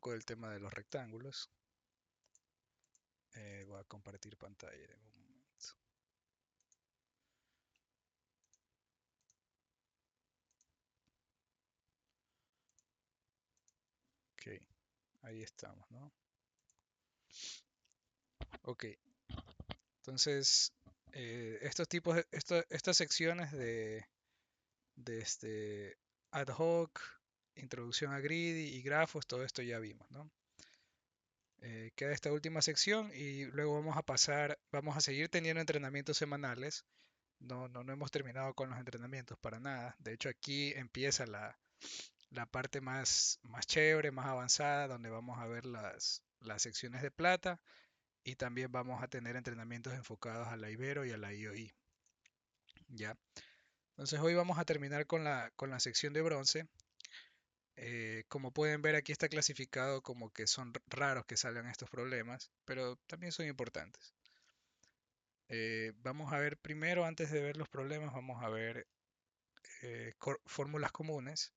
poco del tema de los rectángulos. Voy a compartir pantalla en un momento. Ok, ahí estamos, ¿no? Ok, entonces estas secciones de ad hoc, introducción a Greedy y grafos, todo esto ya vimos, ¿no? Queda esta última sección y luego vamos a seguir teniendo entrenamientos semanales. No hemos terminado con los entrenamientos para nada. De hecho, aquí empieza la parte más chévere, más avanzada, donde vamos a ver las secciones de plata y también vamos a tener entrenamientos enfocados a la Ibero y a la IOI. ¿Ya? Entonces hoy vamos a terminar con la sección de bronce. Como pueden ver, aquí está clasificado como que son raros que salgan estos problemas, pero también son importantes. Vamos a ver primero, antes de ver los problemas, vamos a ver fórmulas comunes.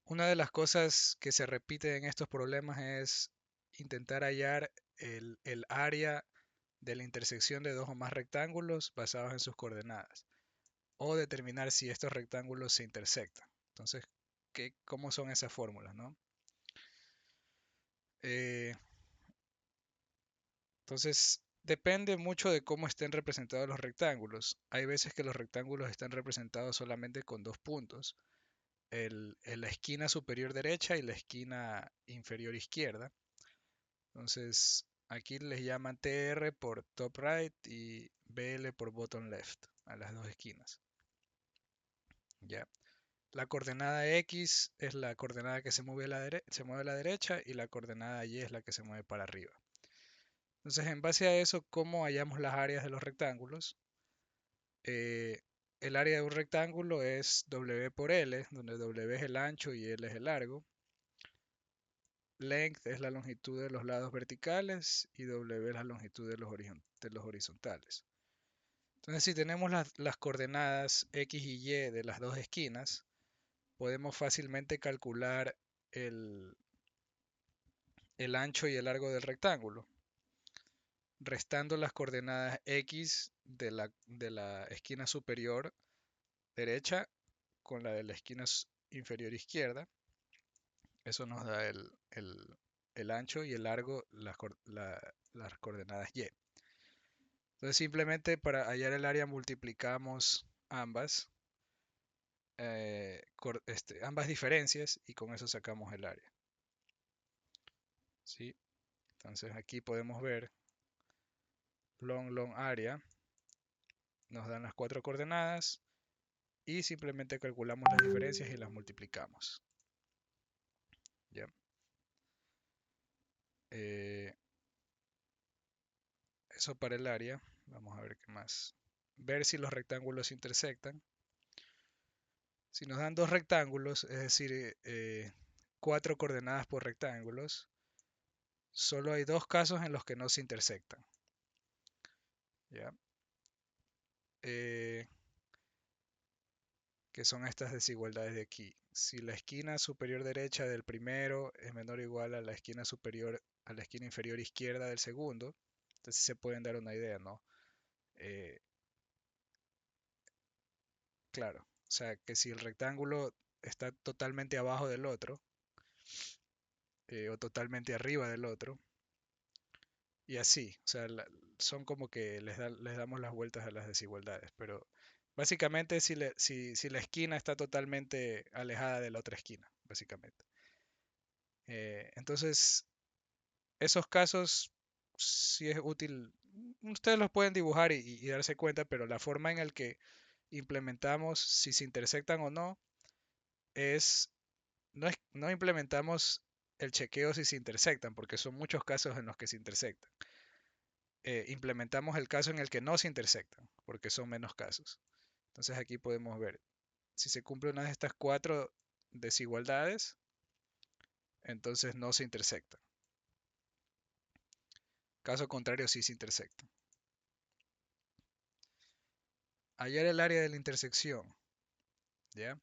Una de las cosas que se repite en estos problemas es intentar hallar el área de la intersección de dos o más rectángulos basados en sus coordenadas, o determinar si estos rectángulos se intersectan. Entonces, ¿cómo son esas fórmulas, no? Eh, entonces, depende mucho de cómo estén representados los rectángulos. Hay veces que los rectángulos están representados solamente con dos puntos, en la esquina superior derecha y la esquina inferior izquierda. Entonces, aquí les llaman TR por top right y BL por bottom left, a las dos esquinas. ¿Ya? La coordenada X es la coordenada que se mueve a la derecha y la coordenada Y es la que se mueve para arriba. Entonces, en base a eso, ¿cómo hallamos las áreas de los rectángulos? Eh, el área de un rectángulo es W por L, donde W es el ancho y L es el largo. Length es la longitud de los lados verticales y W es la longitud de los horizontales. Entonces, si tenemos las coordenadas X y Y de las dos esquinas, podemos fácilmente calcular el, el ancho y el largo del rectángulo, restando las coordenadas X de la esquina superior derecha con la de la esquina inferior izquierda. Eso nos da el ancho y el largo, las coordenadas Y. Entonces simplemente para hallar el área multiplicamos ambas diferencias y con eso sacamos el área. ¿Sí? Entonces aquí podemos ver long área, nos dan las cuatro coordenadas y simplemente calculamos las diferencias y las multiplicamos. ¿Ya? Eh, Eso para el área. Vamos a ver qué más. Ver si los rectángulos se intersectan. Si nos dan dos rectángulos, es decir, cuatro coordenadas por rectángulos, solo hay dos casos en los que no se intersectan. ¿Ya? Eh, que son estas desigualdades de aquí. Si la esquina superior derecha del primero es menor o igual a la esquina inferior izquierda del segundo, entonces se pueden dar una idea, ¿no? Eh, claro, o sea que si el rectángulo está totalmente abajo del otro, o totalmente arriba del otro, y así, o sea, son como que les damos las vueltas a las desigualdades, pero básicamente si la esquina está totalmente alejada de la otra esquina, básicamente. Entonces, esos casos sí es útil, ustedes los pueden dibujar y darse cuenta, pero la forma en la que implementamos si se intersectan o no es no implementamos el chequeo si se intersectan, porque son muchos casos en los que se intersectan. Implementamos el caso en el que no se intersectan, porque son menos casos. Entonces aquí podemos ver, si se cumple una de estas cuatro desigualdades, entonces no se intersectan. Caso contrario, sí se intersectan. Hallar el área de la intersección. ¿Ya?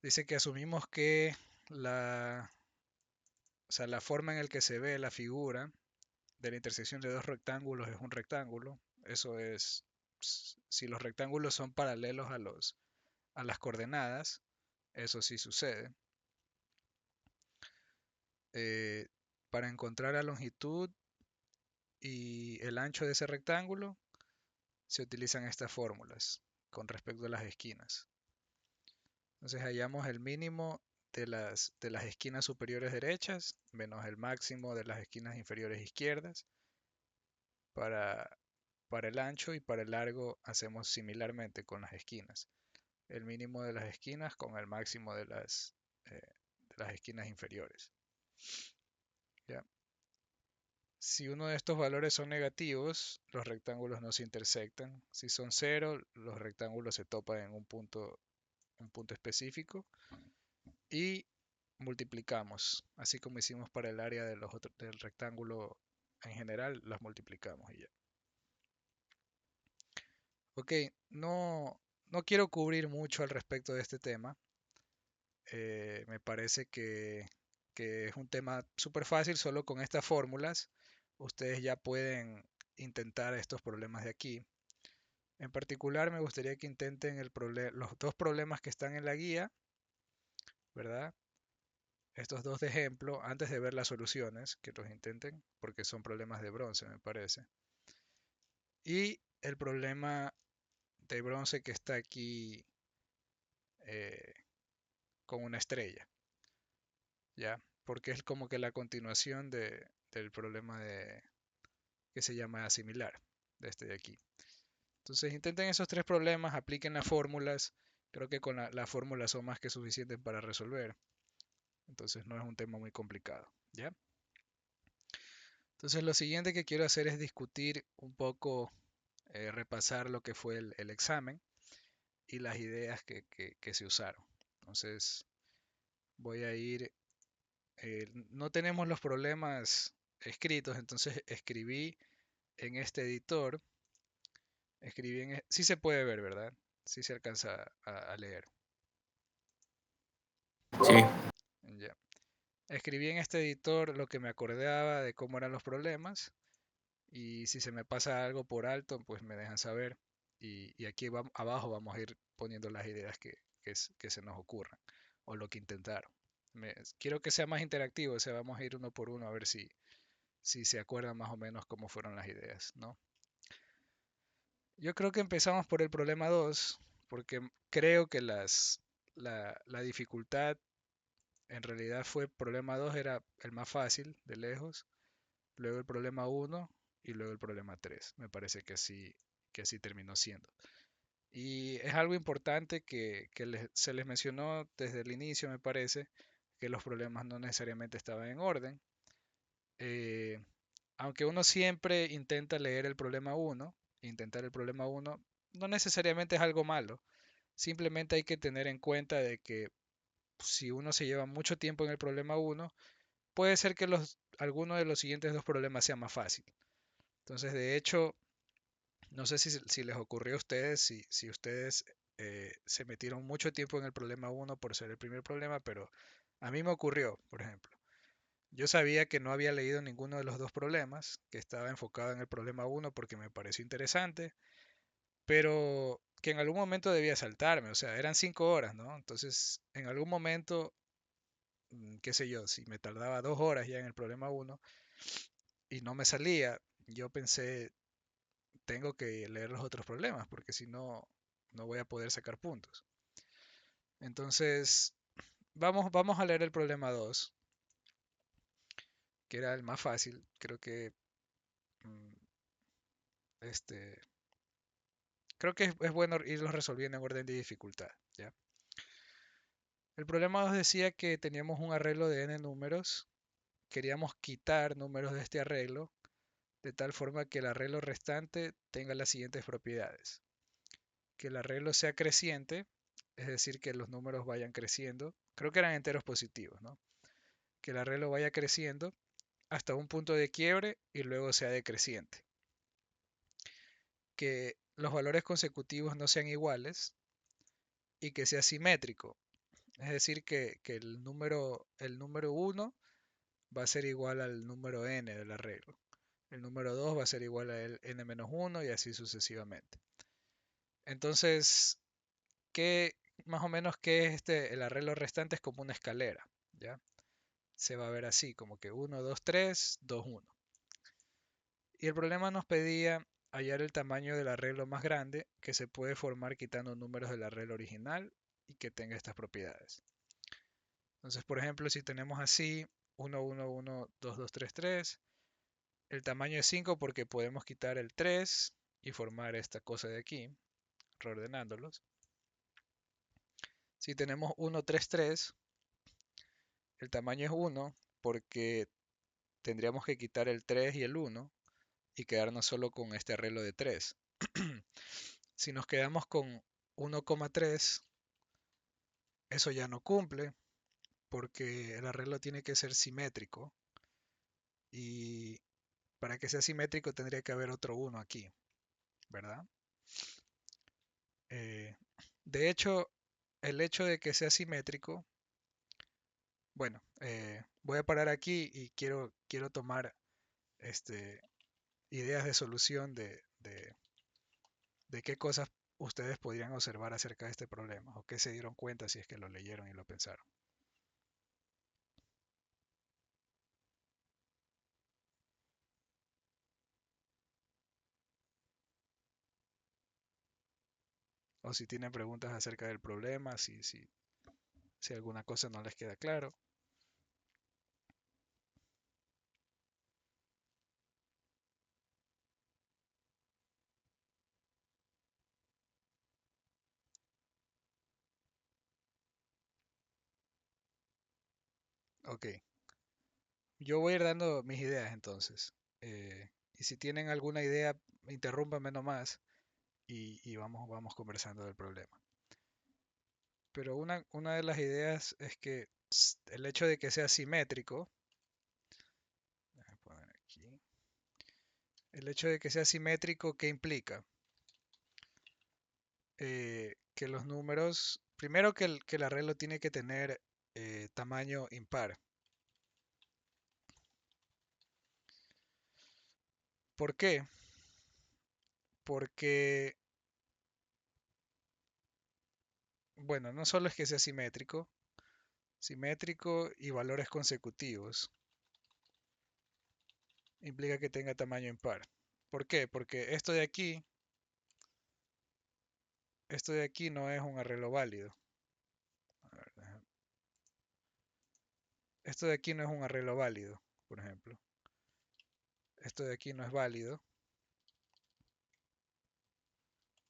Dice que asumimos que la, o sea, la forma en la que se ve la figura de la intersección de dos rectángulos es un rectángulo. Eso es, si los rectángulos son paralelos a las coordenadas, eso sí sucede. Eh, para encontrar la longitud y el ancho de ese rectángulo, se utilizan estas fórmulas con respecto a las esquinas. Entonces hallamos el mínimo de las esquinas superiores derechas menos el máximo de las esquinas inferiores izquierdas. Para, para el ancho y para el largo hacemos similarmente con las esquinas. El mínimo de las esquinas con el máximo de las esquinas inferiores. ¿Ya? Si uno de estos valores son negativos, los rectángulos no se intersectan. Si son cero, los rectángulos se topan en un punto específico y multiplicamos, así como hicimos para el área de del rectángulo en general, las multiplicamos y ya. Ok, no quiero cubrir mucho al respecto de este tema. Me parece que es un tema súper fácil, solo con estas fórmulas ustedes ya pueden intentar estos problemas de aquí. En particular me gustaría que intenten los dos problemas que están en la guía, ¿verdad? Estos dos de ejemplo, antes de ver las soluciones, que los intenten, porque son problemas de bronce, me parece. Y el problema de bronce que está aquí eh, con una estrella, ¿ya? Porque es como que la continuación del problema que se llama similar, de este de aquí. Entonces intenten esos tres problemas, apliquen las fórmulas. Creo que con las fórmulas son más que suficientes para resolver. Entonces no es un tema muy complicado, ¿ya? Entonces lo siguiente que quiero hacer es discutir un poco, repasar lo que fue el examen y las ideas que se usaron. Entonces voy a ir, no tenemos los problemas escritos, entonces escribí en este editor, sí se puede ver, ¿verdad? Sí se alcanza a leer. Sí, Ya. Escribí en este editor lo que me acordaba de cómo eran los problemas y si se me pasa algo por alto, pues me dejan saber. Y aquí abajo vamos a ir poniendo las ideas que se nos ocurran o lo que intentaron. Quiero que sea más interactivo, o sea, vamos a ir uno por uno a ver si se acuerdan más o menos cómo fueron las ideas, ¿no? Yo creo que empezamos por el problema 2 porque creo que la dificultad en realidad fue problema 2 era el más fácil de lejos, luego el problema uno y luego el problema 3. Me parece que así terminó siendo. Y es algo importante que se les mencionó desde el inicio, me parece, que los problemas no necesariamente estaban en orden. Eh, Aunque uno siempre intenta leer el problema uno, intentar el problema uno, no necesariamente es algo malo. Simplemente hay que tener en cuenta de que si uno se lleva mucho tiempo en el problema uno, puede ser que alguno de los siguientes dos problemas sea más fácil. Entonces, de hecho, no sé si les ocurrió a ustedes, si ustedes se metieron mucho tiempo en el problema uno por ser el primer problema, pero a mí me ocurrió, por ejemplo. Yo sabía que no había leído ninguno de los dos problemas, que estaba enfocado en el problema uno porque me pareció interesante, pero que en algún momento debía saltarme, o sea, eran 5 horas, ¿no? Entonces, en algún momento, qué sé yo, si me tardaba 2 horas ya en el problema uno y no me salía, yo pensé, tengo que leer los otros problemas, porque si no, no voy a poder sacar puntos. Entonces, vamos a leer el problema 2 que era el más fácil. Creo que mm, este, creo que es bueno irlos resolviendo en orden de dificultad, ¿ya? El problema 2 decía que teníamos un arreglo de n números, queríamos quitar números de este arreglo, de tal forma que el arreglo restante tenga las siguientes propiedades. Que el arreglo sea creciente, es decir, que los números vayan creciendo. Creo que eran enteros positivos, ¿no? Que el arreglo vaya creciendo hasta un punto de quiebre y luego sea decreciente. Que los valores consecutivos no sean iguales y que sea simétrico. Es decir, que el número 1 va a ser igual al número n del arreglo. El número 2 va a ser igual a el n-1 y así sucesivamente. Entonces, ¿qué, más o menos qué es el arreglo restante? Es como una escalera, ¿ya? Se va a ver así, como que 1, 2, 3, 2, 1. Y el problema nos pedía hallar el tamaño del arreglo más grande que se puede formar quitando números del arreglo original y que tenga estas propiedades. Entonces, por ejemplo, si tenemos así 1, 1, 1, 2, 2, 3, 3, el tamaño es 5 porque podemos quitar el 3 y formar esta cosa de aquí, reordenándolos. Si tenemos 1, 3, 3, el tamaño es 1 porque tendríamos que quitar el 3 y el 1 y quedarnos solo con este arreglo de 3. Si nos quedamos con 1,3, eso ya no cumple porque el arreglo tiene que ser simétrico y para que sea simétrico tendría que haber otro 1 aquí, ¿verdad? Eh, de hecho, el hecho de que sea simétrico, bueno, voy a parar aquí y quiero tomar este, ideas de solución de qué cosas ustedes podrían observar acerca de este problema o qué se dieron cuenta si es que lo leyeron y lo pensaron. O si tienen preguntas acerca del problema, si alguna cosa no les queda claro. Ok, yo voy a ir dando mis ideas entonces. Y si tienen alguna idea, interrúmpame nomás y vamos conversando del problema. Pero una de las ideas es que el hecho de que sea simétrico, déjame poner aquí, el hecho de que sea simétrico, ¿qué implica? Que los números, primero que el arreglo tiene que tener tamaño impar. ¿Por qué? Porque, bueno, no solo es que sea simétrico y valores consecutivos, implica que tenga tamaño impar. ¿Por qué? Porque esto de aquí no es un arreglo válido. A ver, esto de aquí no es un arreglo válido, por ejemplo. Esto de aquí no es válido.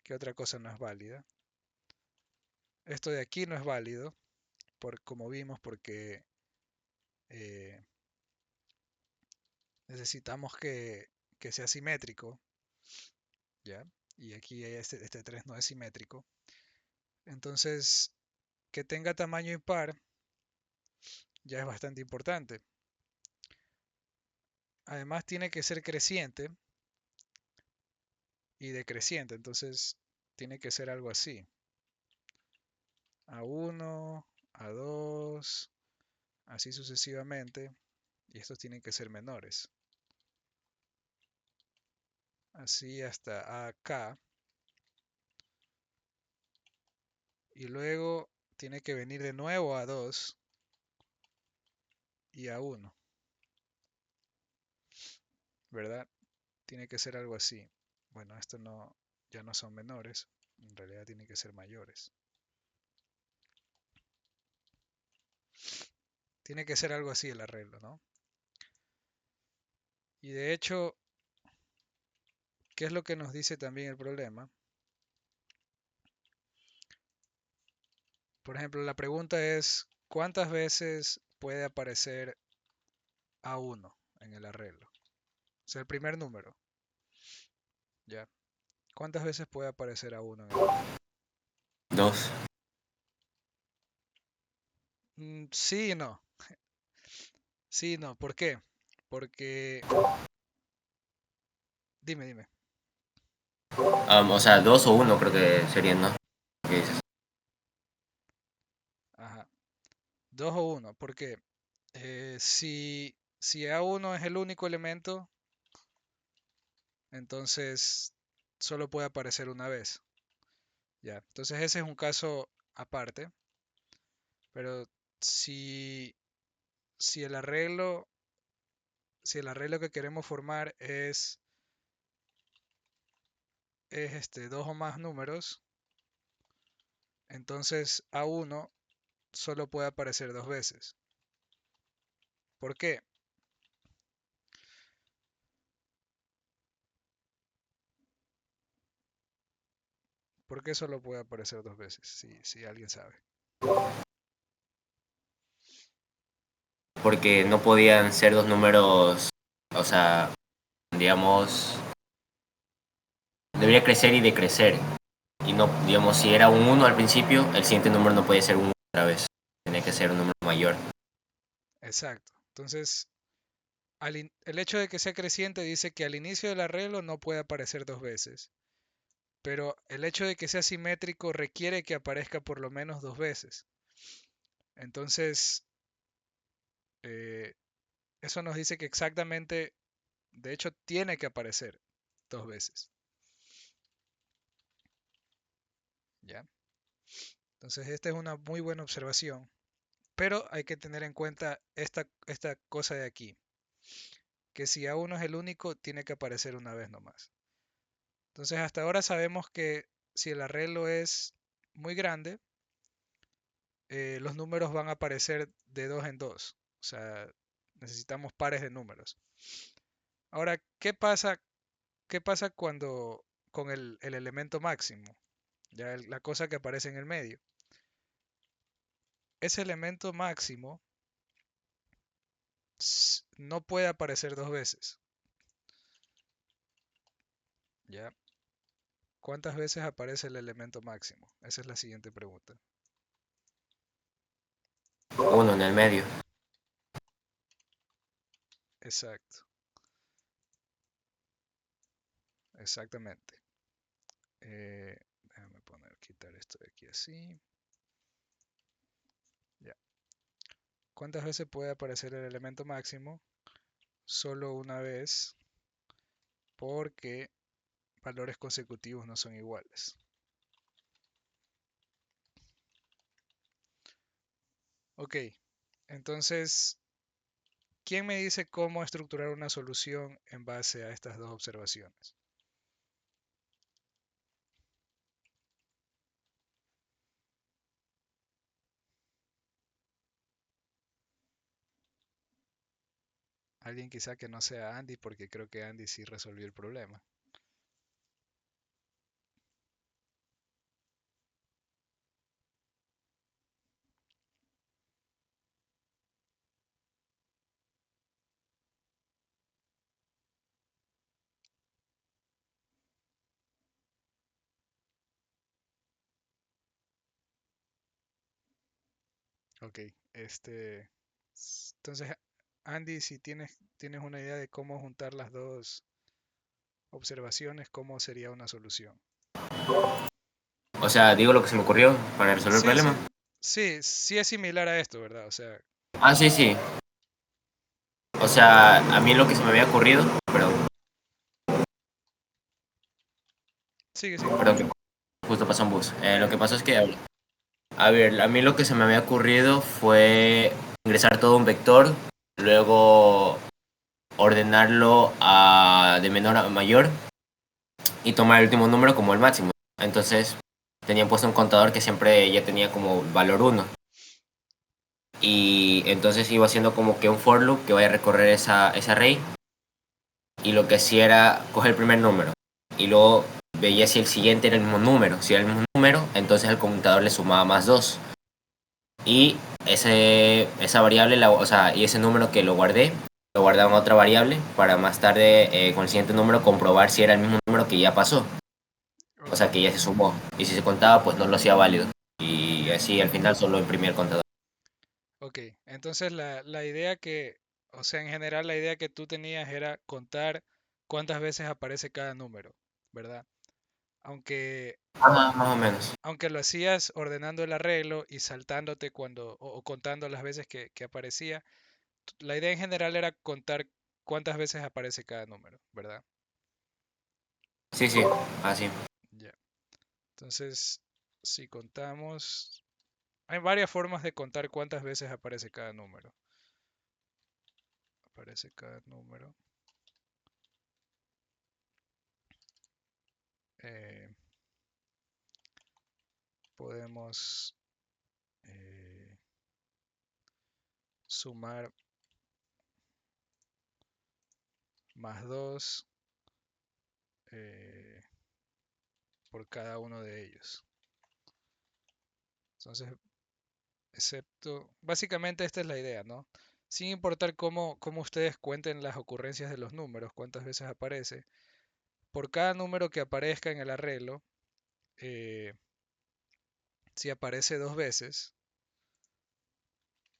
¿Qué otra cosa no es válida? Esto de aquí no es válido, como vimos, porque eh, necesitamos que sea simétrico, ¿ya? Y aquí este 3 no es simétrico. Entonces, que tenga tamaño impar ya es bastante importante. Además, tiene que ser creciente y decreciente, entonces tiene que ser algo así. A1, A2, así sucesivamente, y estos tienen que ser menores. Así hasta AK. Y luego tiene que venir de nuevo a 2 y a 1, ¿verdad? Tiene que ser algo así. Bueno, esto no, ya no son menores, en realidad tienen que ser mayores. Tiene que ser algo así el arreglo, ¿no? Y de hecho, ¿qué es lo que nos dice también el problema? Por ejemplo, la pregunta es, ¿cuántas veces puede aparecer A1 en el arreglo? O sea, el primer número, ¿ya? ¿Cuántas veces puede aparecer A1 en el arreglo? Dos. Sí y no. Sí y no. ¿Por qué? Porque... Dime. O sea, dos o uno creo que serían, ¿no? ¿Qué dices? Ajá. 2 o uno, porque si A1 es el único elemento, entonces solo puede aparecer una vez. Ya, entonces ese es un caso aparte, pero si, si el arreglo, si el arreglo que queremos formar es dos o más números, entonces A1 solo puede aparecer dos veces. ¿Por qué? ¿Por qué solo puede aparecer dos veces? Si alguien sabe. Porque no podían ser dos números, o sea, digamos, debería crecer y decrecer. Y no, digamos, si era un uno al principio, el siguiente número no podía ser un 1 otra vez. Tenía que ser un número mayor. Exacto. Entonces, el hecho de que sea creciente dice que al inicio del arreglo no puede aparecer dos veces. Pero el hecho de que sea simétrico requiere que aparezca por lo menos dos veces. Entonces, eh, eso nos dice que exactamente, de hecho, tiene que aparecer dos veces. ¿Ya? Entonces, esta es una muy buena observación. Pero hay que tener en cuenta esta cosa de aquí, que si A1 es el único, tiene que aparecer una vez nomás. Entonces, hasta ahora sabemos que si el arreglo es muy grande, los números van a aparecer de dos en dos. O sea, necesitamos pares de números. Ahora, qué pasa cuando con el elemento máximo? Ya la cosa que aparece en el medio. Ese elemento máximo no puede aparecer dos veces. ¿Ya? ¿Cuántas veces aparece el elemento máximo? Esa es la siguiente pregunta. Uno en el medio. Exacto, exactamente. Déjame quitar esto de aquí así. Ya. ¿Cuántas veces puede aparecer el elemento máximo? Solo una vez, porque valores consecutivos no son iguales. Ok, entonces, ¿quién me dice cómo estructurar una solución en base a estas dos observaciones? Alguien quizá que no sea Andy, porque creo que Andy sí resolvió el problema. Ok, entonces, Andy, si tienes una idea de cómo juntar las dos observaciones, ¿cómo sería una solución? O sea, digo lo que se me ocurrió para resolver el Sí, problema. sí, sí, sí es similar a esto, ¿verdad? O sea, Ah, sí, sí. O sea, a mí lo que se me había ocurrido, sigue, sigue. perdón, que justo pasó un bus. Lo que pasó es que, a ver, a mí lo que se me había ocurrido fue ingresar todo un vector, luego ordenarlo de menor a mayor y tomar el último número como el máximo. Entonces, tenían puesto un contador que siempre ya tenía como valor uno. Y entonces iba haciendo como que un for loop que vaya a recorrer ese array. Y lo que hacía era coger el primer número. Y luego veía si el siguiente era el mismo número. Si era el mismo número, entonces al computador le sumaba más 2. Y esa variable, o sea, y ese número que lo guardaba en otra variable para más tarde con el siguiente número comprobar si era el mismo número que ya pasó. O Ok, sea, que ya se sumó. Y si se contaba, pues no lo hacía válido. Y así al final solo imprimía el contador. ok. Entonces la idea o sea, en general la idea que tú tenías era contar cuántas veces aparece cada número, ¿verdad? Aunque, Más o menos. aunque lo hacías ordenando el arreglo y saltándote o contando las veces que aparecía, la idea en general era contar cuántas veces aparece cada número, ¿verdad? Sí, sí, así. Ya. Entonces, si contamos, hay varias formas de contar cuántas veces aparece cada número. Aparece cada número. Eh, podemos sumar más 2 por cada uno de ellos. Entonces, básicamente esta es la idea, ¿no? Sin importar cómo ustedes cuenten las ocurrencias de los números, cuántas veces aparece, por cada número que aparezca en el arreglo, eh, si aparece dos veces,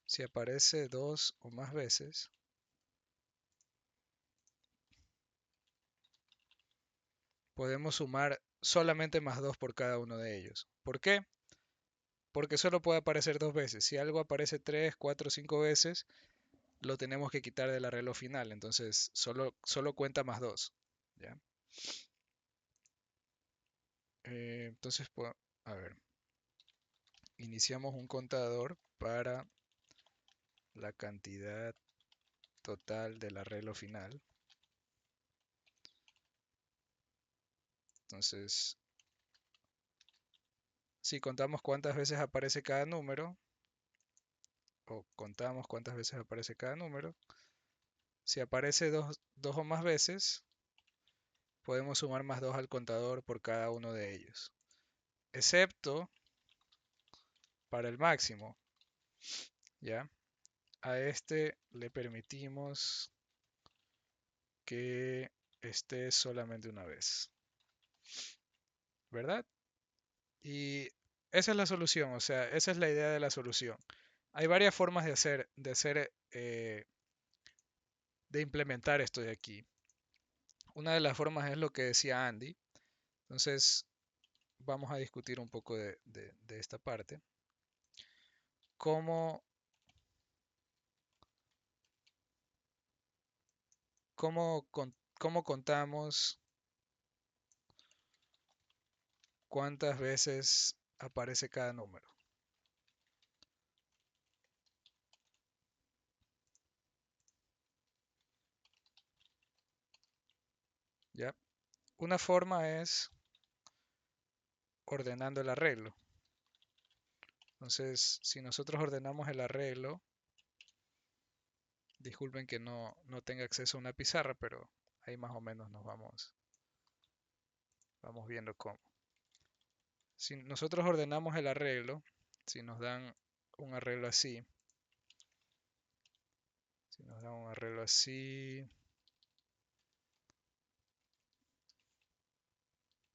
si aparece dos o más veces, podemos sumar solamente más 2 por cada uno de ellos. ¿Por qué? Porque solo puede aparecer dos veces. Si algo aparece 3, 4, 5 veces, lo tenemos que quitar del arreglo final. Entonces, solo cuenta más 2. ¿Ya? Entonces, a ver, iniciamos un contador para la cantidad total del arreglo final. Entonces, si contamos cuántas veces aparece cada número, o contamos cuántas veces aparece cada número, si aparece dos o más veces, podemos sumar más 2 al contador por cada uno de ellos. Excepto para el máximo, ¿ya? A este le permitimos que esté solamente una vez, ¿verdad? Y esa es la solución, o sea, esa es la idea de la solución. Hay varias formas de implementar esto de aquí. Una de las formas es lo que decía Andy. Entonces, vamos a discutir un poco de esta parte. ¿Cómo, cómo contamos cuántas veces aparece cada número? ¿Ya? Una forma es ordenando el arreglo. Entonces, si nosotros ordenamos el arreglo, disculpen que no tenga acceso a una pizarra, pero ahí más o menos vamos viendo cómo. Si nosotros ordenamos el arreglo, si nos dan un arreglo así, si nos dan un arreglo así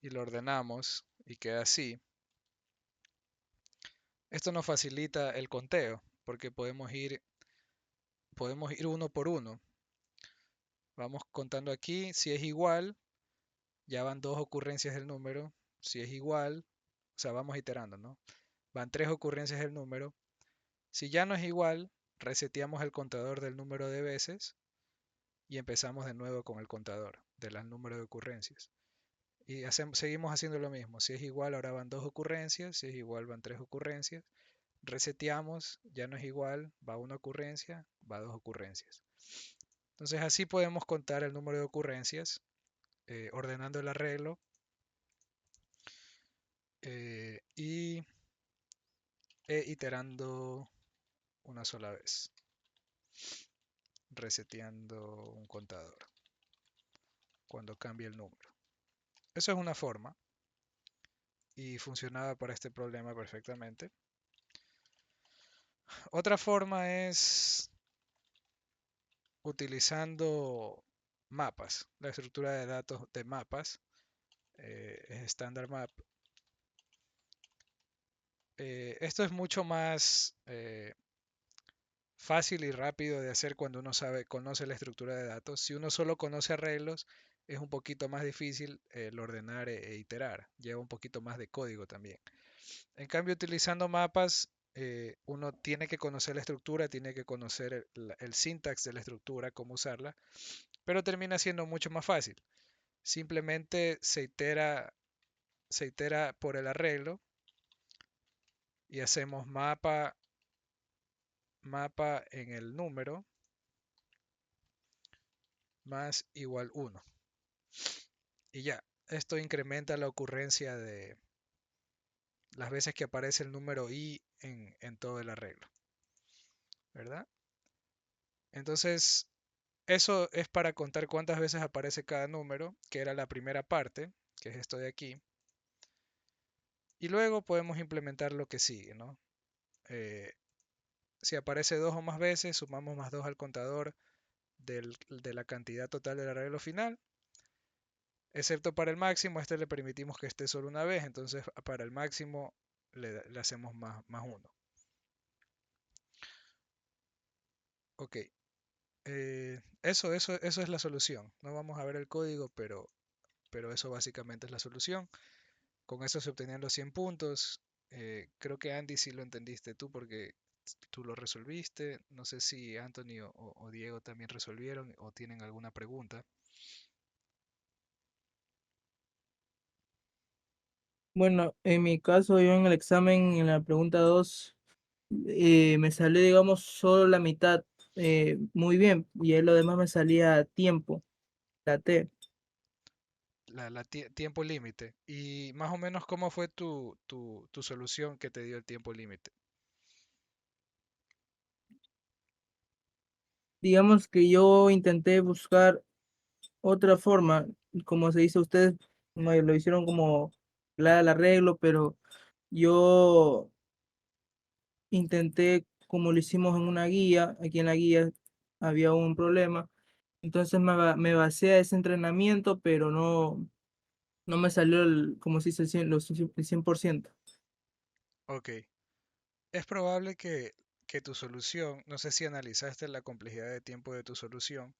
y lo ordenamos y queda así, esto nos facilita el conteo porque podemos ir uno por uno. Vamos contando aquí, si es igual, ya van dos ocurrencias del número, si es igual, o sea, vamos iterando, ¿no? Van tres ocurrencias del número. Si ya no es igual, reseteamos el contador del número de veces y empezamos de nuevo con el contador del número de ocurrencias. Y seguimos haciendo lo mismo. Si es igual, ahora van dos ocurrencias. Si es igual, van tres ocurrencias. Reseteamos, ya no es igual, va una ocurrencia, va dos ocurrencias. Entonces así podemos contar el número de ocurrencias, ordenando el arreglo y iterando una sola vez, reseteando un contador cuando cambie el número. Eso es una forma y funcionaba para este problema perfectamente. Otra forma es utilizando mapas, la estructura de datos de mapas, es Standard Map. Esto es mucho más fácil y rápido de hacer cuando uno conoce la estructura de datos. Si uno solo conoce arreglos, es un poquito más difícil el ordenar e iterar, lleva un poquito más de código también. En cambio, utilizando mapas, uno tiene que conocer la estructura, tiene que conocer el syntax de la estructura, cómo usarla, pero termina siendo mucho más fácil. Simplemente se itera por el arreglo y hacemos mapa en el número más igual 1. Y ya, esto incrementa la ocurrencia de las veces que aparece el número i en todo el arreglo, ¿verdad? Entonces, eso es para contar cuántas veces aparece cada número, que era la primera parte, que es esto de aquí. Y luego podemos implementar lo que sigue, ¿no? Eh, si aparece 2 o más veces, sumamos más 2 al contador de la cantidad total del arreglo final. Excepto para el máximo, a este le permitimos que esté solo una vez, entonces para el máximo le hacemos más 1. Ok, eso es la solución. No vamos a ver el código, pero eso básicamente es la solución. Con eso se obtenían los 100 puntos. Creo que Andy sí lo entendiste tú porque tú lo resolviste. No sé si Anthony o Diego también resolvieron o tienen alguna pregunta. Bueno, en mi caso, yo en el examen, en la pregunta 2 me salió, digamos, solo la mitad muy bien, y ahí lo demás me salía a tiempo, la T. Tiempo límite. Y más o menos, ¿cómo fue tu solución que te dio el tiempo límite? Digamos que yo intenté buscar otra forma, como se dice, ustedes lo hicieron como el arreglo, pero yo intenté, como lo hicimos en una guía, aquí en la guía había un problema, entonces me basé a ese entrenamiento, pero no me salió, como se dice, el 100%. Ok. Es probable que tu solución, no sé si analizaste la complejidad de tiempo de tu solución,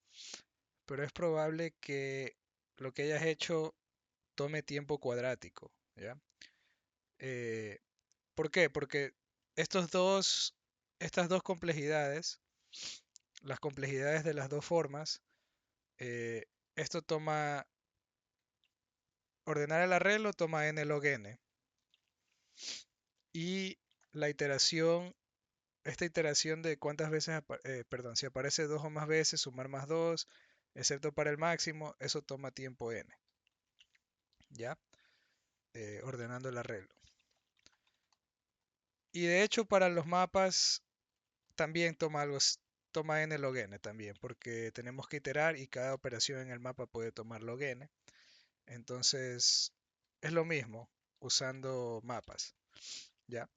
pero es probable que lo que hayas hecho tome tiempo cuadrático, ¿ya? Eh, ¿Por qué? Porque estas dos complejidades, las complejidades de las dos formas, eh, esto toma, ordenar el arreglo toma n log n y la iteración, esta iteración de cuántas veces, perdón, si aparece 2 o más veces, sumar más 2, excepto para el máximo, eso toma tiempo n, ¿ya? Ordenando el arreglo. Y de hecho para los mapas también toma n log n también, porque tenemos que iterar y cada operación en el mapa puede tomar log n. Entonces es lo mismo usando mapas, ¿ya?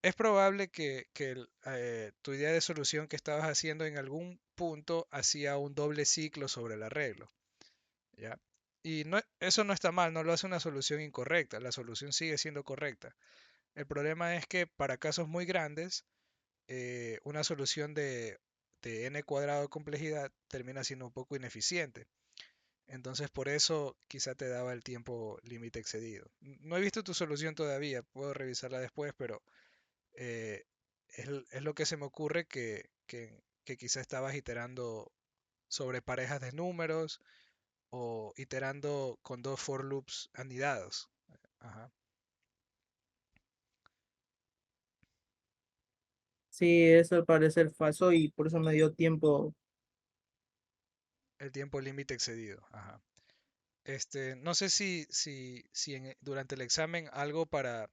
Es probable que tu idea de solución que estabas haciendo en algún punto hacía un doble ciclo sobre el arreglo, ¿ya? Y eso no está mal, no lo hace una solución incorrecta, la solución sigue siendo correcta. El problema es que para casos muy grandes, una solución de n cuadrado de complejidad termina siendo un poco ineficiente. Entonces por eso quizá te daba el tiempo límite excedido. No he visto tu solución todavía, puedo revisarla después, pero eh, es lo que se me ocurre que quizá estabas iterando sobre parejas de números o iterando con dos for loops anidados. Ajá. Sí, eso al parecer pasó y por eso me dio tiempo. El tiempo límite excedido. Ajá. No sé si durante el examen algo para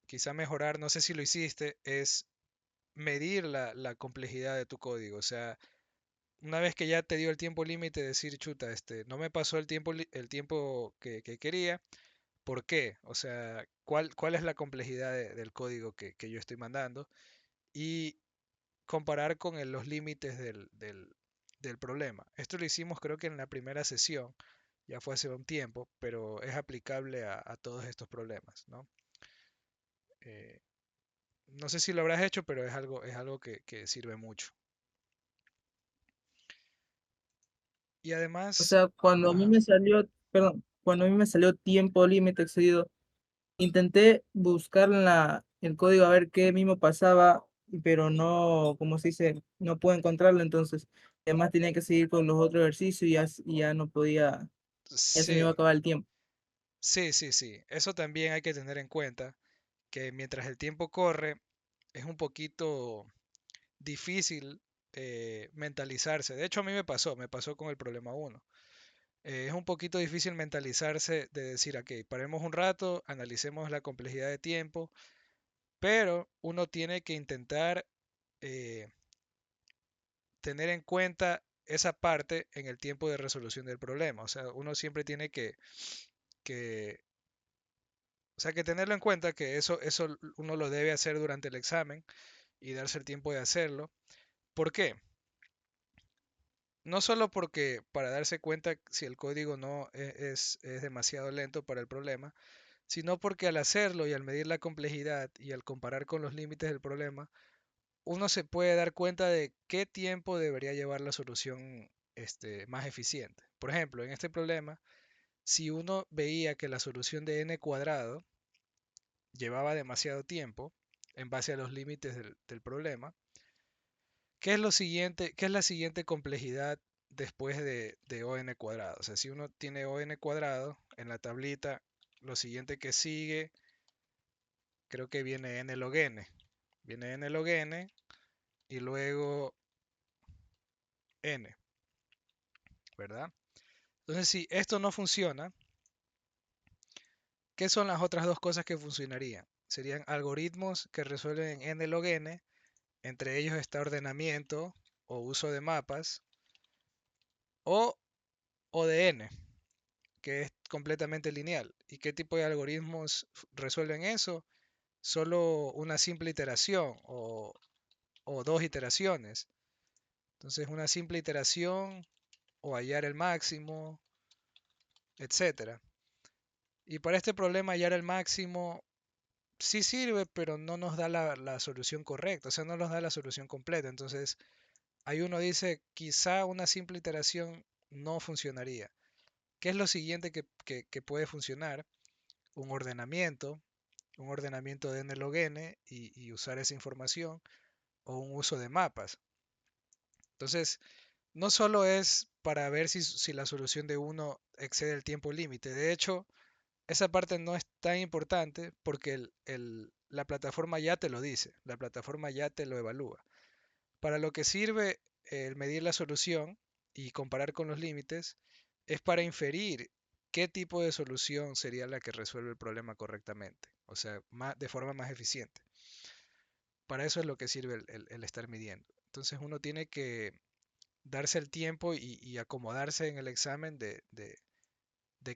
quizá mejorar, no sé si lo hiciste, es medir la complejidad de tu código. O sea, una vez que ya te dio el tiempo límite, decir, chuta, no me pasó el tiempo que quería, ¿por qué? O sea, ¿cuál es la complejidad del código que yo estoy mandando? Y comparar con los límites del problema. Esto lo hicimos creo que en la primera sesión, ya fue hace un tiempo, pero es aplicable a todos estos problemas, ¿no? Eh, no sé si lo habrás hecho, pero es algo que sirve mucho. Y O además, sea, cuando a mí ajá, me salió, perdón, cuando a mí me salió tiempo límite excedido, intenté buscar en el código a ver qué mismo pasaba, pero no, como se dice, no pude encontrarlo, entonces además tenía que seguir con los otros ejercicios y ya no podía, ya se me iba a sí, acabar el tiempo. sí, sí, sí. Eso también hay que tener en cuenta, que mientras el tiempo corre, es un poquito difícil mentalizarse. De hecho, a mí me pasó con el problema uno. Es un poquito difícil mentalizarse de decir, ok, paremos un rato, analicemos la complejidad de tiempo, pero uno tiene que intentar eh, tener en cuenta esa parte en el tiempo de resolución del problema. O sea, uno siempre tiene que, o sea, que tenerlo en cuenta que eso uno lo debe hacer durante el examen y darse el tiempo de hacerlo. ¿Por qué? No solo porque para darse cuenta si el código no es demasiado lento para el problema, sino porque al hacerlo y al medir la complejidad y al comparar con los límites del problema, uno se puede dar cuenta de qué tiempo debería llevar la solución más eficiente. Por ejemplo, en este problema, si uno veía que la solución de n cuadrado llevaba demasiado tiempo en base a los límites del problema, ¿qué es lo siguiente, qué es la siguiente complejidad después de ON cuadrado? O sea, si uno tiene ON cuadrado en la tablita, lo siguiente que sigue, creo que viene n log n. Viene n log n y luego n, ¿verdad? Entonces, si esto no funciona, ¿qué son las otras dos cosas que funcionarían? Serían algoritmos que resuelven n log n, entre ellos está ordenamiento o uso de mapas, o ODN, que es completamente lineal. ¿Y qué tipo de algoritmos resuelven eso? Solo una simple iteración o dos iteraciones. Entonces, una simple iteración o hallar el máximo, etcétera. Y para este problema, hallar el máximo sí sirve, pero no nos da la solución correcta, o sea, no nos da la solución completa. Entonces, ahí uno dice, quizá una simple iteración no funcionaría. ¿Qué es lo siguiente que puede funcionar? Un ordenamiento, un ordenamiento de n log n y usar esa información, o un uso de mapas. Entonces, no solo es para ver si la solución de uno excede el tiempo límite. De hecho, esa parte no es tan importante porque la plataforma ya te lo dice, la plataforma ya te lo evalúa. Para lo que sirve el medir la solución y comparar con los límites es para inferir qué tipo de solución sería la que resuelve el problema correctamente, o sea, de forma más eficiente. Para eso es lo que sirve el estar midiendo. Entonces uno tiene que darse el tiempo y acomodarse en el examen de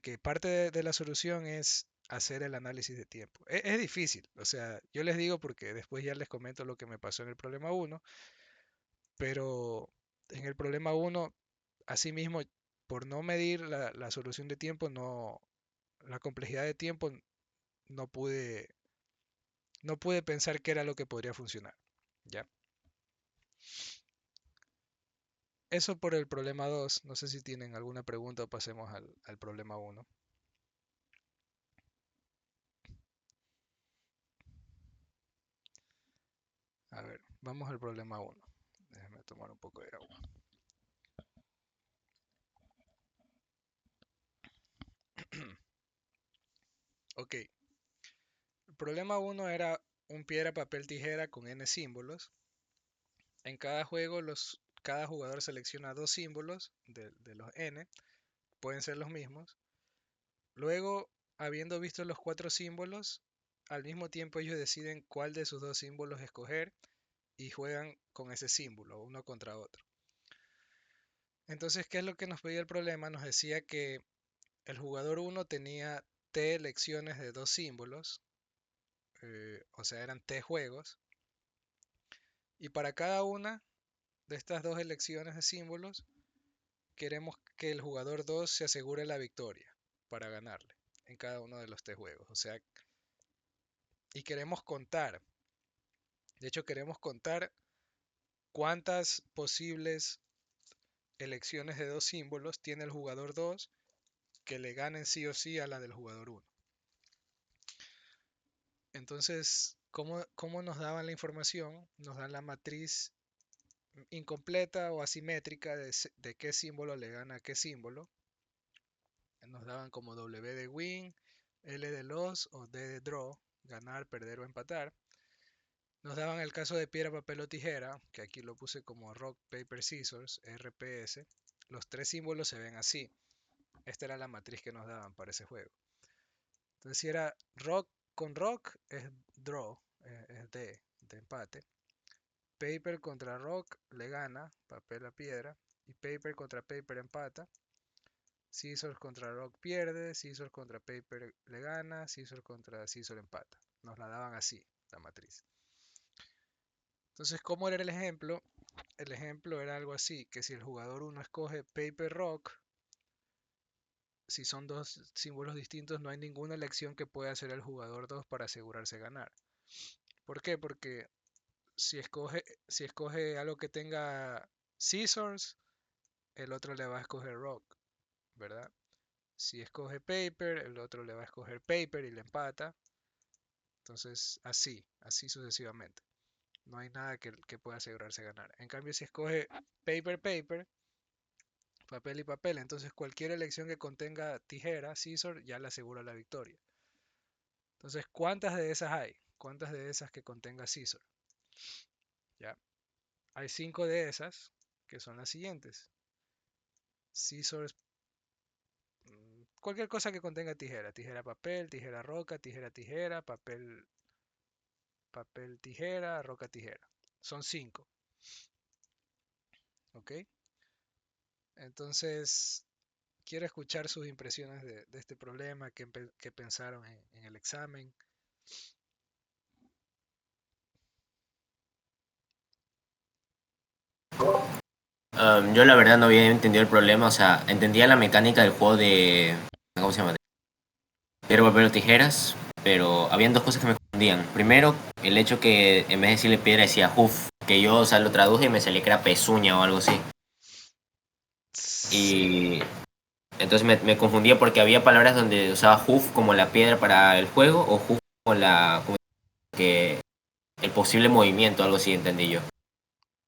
que parte de la solución es hacer el análisis de tiempo. Es difícil, o sea, yo les digo porque después ya les comento lo que me pasó en el problema uno, pero en el problema uno, asimismo, por no medir la solución de tiempo, no, la complejidad de tiempo, no pude, no pude pensar qué era lo que podría funcionar. ¿Ya? Eso por el problema 2. No sé si tienen alguna pregunta o pasemos al problema uno. A ver, vamos al problema uno. Déjenme tomar un poco de agua. Ok, el problema uno era un piedra, papel, tijera con n símbolos. En cada juego, cada jugador selecciona dos símbolos de los n, pueden ser los mismos. Luego, habiendo visto los cuatro símbolos, al mismo tiempo ellos deciden cuál de sus dos símbolos escoger y juegan con ese símbolo, uno contra otro. Entonces, ¿qué es lo que nos pedía el problema? Nos decía que el jugador uno tenía t elecciones de dos símbolos, o sea, eran t juegos, y para cada una de estas dos elecciones de símbolos, queremos que el jugador 2 se asegure la victoria para ganarle en cada uno de los t juegos. O sea, y queremos contar, de hecho queremos contar cuántas posibles elecciones de dos símbolos tiene el jugador 2 que le ganen sí o sí a la del jugador 1. Entonces, ¿cómo nos daban la información? Nos dan la matriz incompleta o asimétrica de qué símbolo le gana a qué símbolo. Nos daban como W de win, L de loss o D de draw, ganar, perder o empatar. Nos daban el caso de piedra, papel o tijera, que aquí lo puse como rock, paper, scissors, RPS. Los tres símbolos se ven así. Esta era la matriz que nos daban para ese juego. Entonces, si era rock con rock, es draw, es de empate. Paper contra rock le gana, papel a piedra. Y paper contra paper empata. Scissors contra rock pierde, scissors contra paper le gana, scissors contra scissors empata. Nos la daban así, la matriz. Entonces, ¿cómo era el ejemplo? El ejemplo era algo así, que si el jugador 1 escoge paper rock, si son dos símbolos distintos, no hay ninguna elección que pueda hacer el jugador 2 para asegurarse ganar. ¿Por qué? Porque si escoge algo que tenga scissors, el otro le va a escoger rock, ¿verdad? Si escoge paper, el otro le va a escoger paper y le empata. Entonces, así sucesivamente. No hay nada que pueda asegurarse ganar. En cambio, si escoge paper, paper, papel y papel, entonces cualquier elección que contenga tijera, scissor, ya le asegura la victoria. Entonces, ¿cuántas de esas hay? ¿Cuántas de esas que contenga scissor? Ya. Hay 5 de esas, que son las siguientes. Scissors, cualquier cosa que contenga tijera. Tijera, papel, tijera, roca, tijera, tijera, papel, papel, tijera, roca, tijera. Son 5. ¿Ok? Entonces, quiero escuchar sus impresiones de este problema, qué pensaron en el examen. Yo la verdad no había entendido el problema, o sea, entendía la mecánica del juego de... ¿Cómo se llama? Piedra, papel o tijeras, pero habían dos cosas que me confundían. Primero, el hecho que en vez de decirle piedra decía hoof, que yo, o sea, lo traduje y me salía que era pezuña o algo así. Sí, Y entonces me confundía porque había palabras donde usaba hoof como la piedra para el juego o hoof como como que el posible movimiento, algo así entendí yo.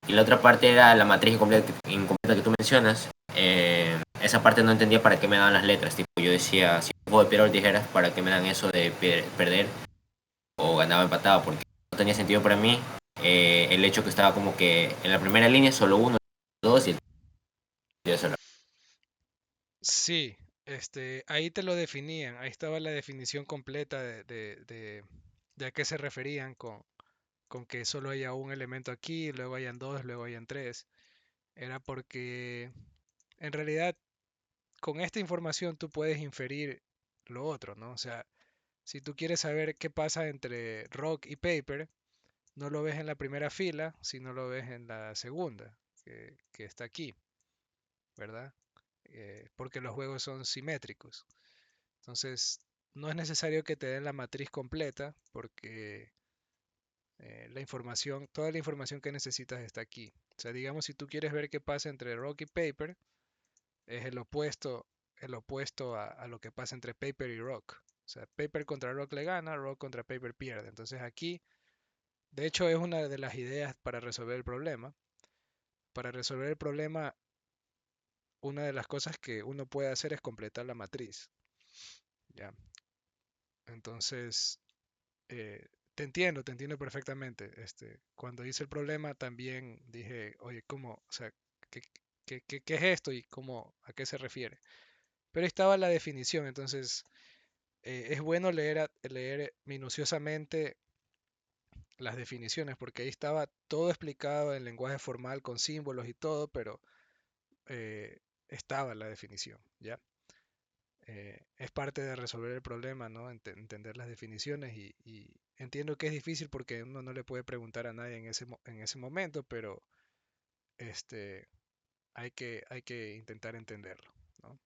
Y la otra parte era la matriz incompleta que tú mencionas. Esa parte no entendía para qué me daban las letras. Tipo, yo decía, si juego de piedra o tijeras, ¿para qué me dan eso de perder o ganaba empatado? Porque no tenía sentido para mí el hecho que estaba como que en la primera línea solo uno, dos y el tercero solo. sí, ahí te lo definían, ahí estaba la definición completa de a qué se referían con que solo haya un elemento aquí, luego hayan dos, luego hayan tres. Era porque en realidad con esta información tú puedes inferir lo otro, ¿no? O sea, si tú quieres saber qué pasa entre rock y paper, no lo ves en la primera fila, sino lo ves en la segunda, que está aquí, ¿verdad? Porque los juegos son simétricos. Entonces, no es necesario que te den la matriz completa, porque la información, toda la información que necesitas está aquí. O sea, digamos, si tú quieres ver qué pasa entre rock y paper, es el opuesto a lo que pasa entre paper y rock. O sea, paper contra rock le gana, rock contra paper pierde. Entonces aquí, de hecho, es una de las ideas para resolver el problema. Para resolver el problema, una de las cosas que uno puede hacer es completar la matriz. ¿Ya? Entonces, te entiendo perfectamente. Cuando hice el problema también dije, oye, ¿cómo? O sea, ¿qué, qué es esto y cómo, a qué se refiere? Pero ahí estaba la definición, entonces es bueno leer minuciosamente las definiciones, porque ahí estaba todo explicado en lenguaje formal con símbolos y todo, pero estaba la definición, ¿ya? Es parte de resolver el problema, ¿no? Entender las definiciones y entiendo que es difícil porque uno no le puede preguntar a nadie en ese momento, pero este, hay que intentar entenderlo, ¿no?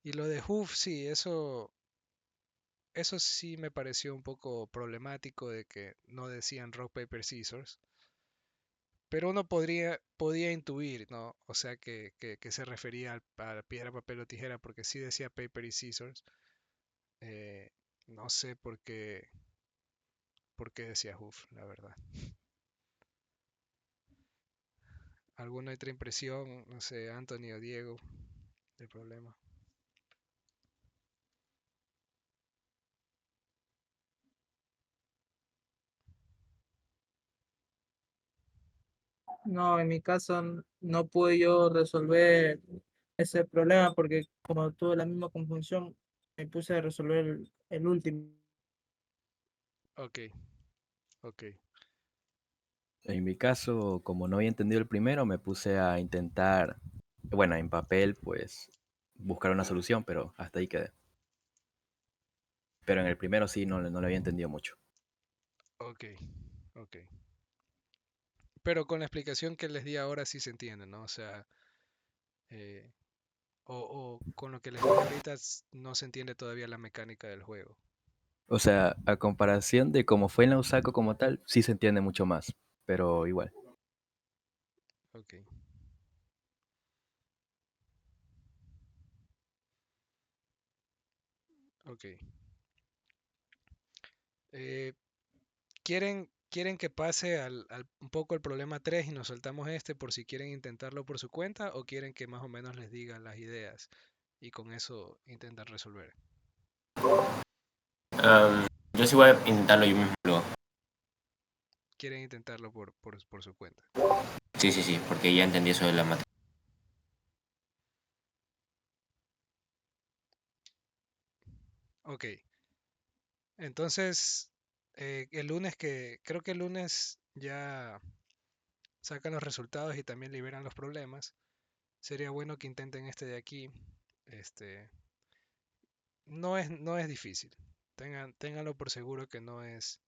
Y lo de Hoof, sí, eso sí me pareció un poco problemático de que no decían rock, paper, scissors. pero uno podía intuir, ¿no? O sea, que se refería a piedra, papel o tijera, porque sí decía paper y scissors. No sé por qué decía hoof, la verdad. ¿Alguna otra impresión? No sé, Anthony o Diego, del problema. No, en mi caso no pude yo resolver ese problema porque como tuve la misma confusión, me puse a resolver el último. Ok, ok, En mi caso, como no había entendido el primero, me puse a intentar, bueno, en papel, pues, buscar una solución, pero hasta ahí quedé. Pero en el primero sí no lo había entendido mucho. ok, ok. Pero con la explicación que les di ahora sí se entiende, ¿no? O sea, eh, o con lo que les dije ahorita no se entiende todavía la mecánica del juego. O sea, a comparación de cómo fue en la Osaka como tal, sí se entiende mucho más, pero igual. Ok, ok. Eh, ¿quieren que pase un poco el problema 3 y nos saltamos este por si quieren intentarlo por su cuenta o quieren que más o menos les diga las ideas y con eso intentan resolver? Yo sí voy a intentarlo yo mismo luego. Quieren intentarlo por su cuenta. Sí, sí, sí, porque ya entendí eso de la matriz. Ok, entonces el lunes creo que el lunes ya sacan los resultados y también liberan los problemas. Sería bueno que intenten este de aquí. Este, no es difícil. Ténganlo por seguro que no es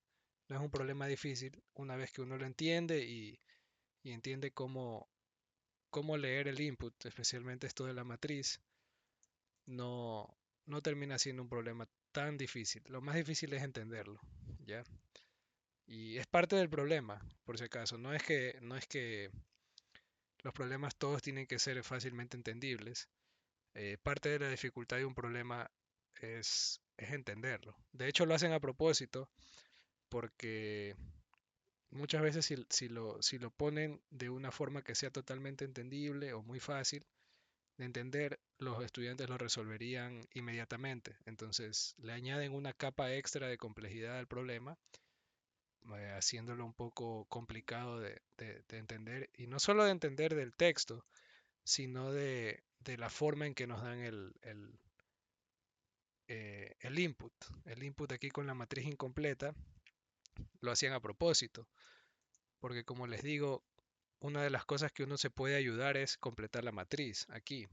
un problema difícil una vez que uno lo entiende y entiende cómo leer el input, especialmente esto de la matriz, no, no termina siendo un problema tan difícil. Lo más difícil es entenderlo, ¿ya? Y es parte del problema, por si acaso. No es que los problemas todos tienen que ser fácilmente entendibles. Parte de la dificultad de un problema es entenderlo. De hecho, lo hacen a propósito porque muchas veces si lo ponen de una forma que sea totalmente entendible o muy fácil de entender, los estudiantes lo resolverían inmediatamente. Entonces, le añaden una capa extra de complejidad al problema, haciéndolo un poco complicado de entender. Y no solo de entender del texto, sino de la forma en que nos dan el input. El input aquí con la matriz incompleta lo hacían a propósito, porque como les digo, una de las cosas que uno se puede ayudar es completar la matriz aquí.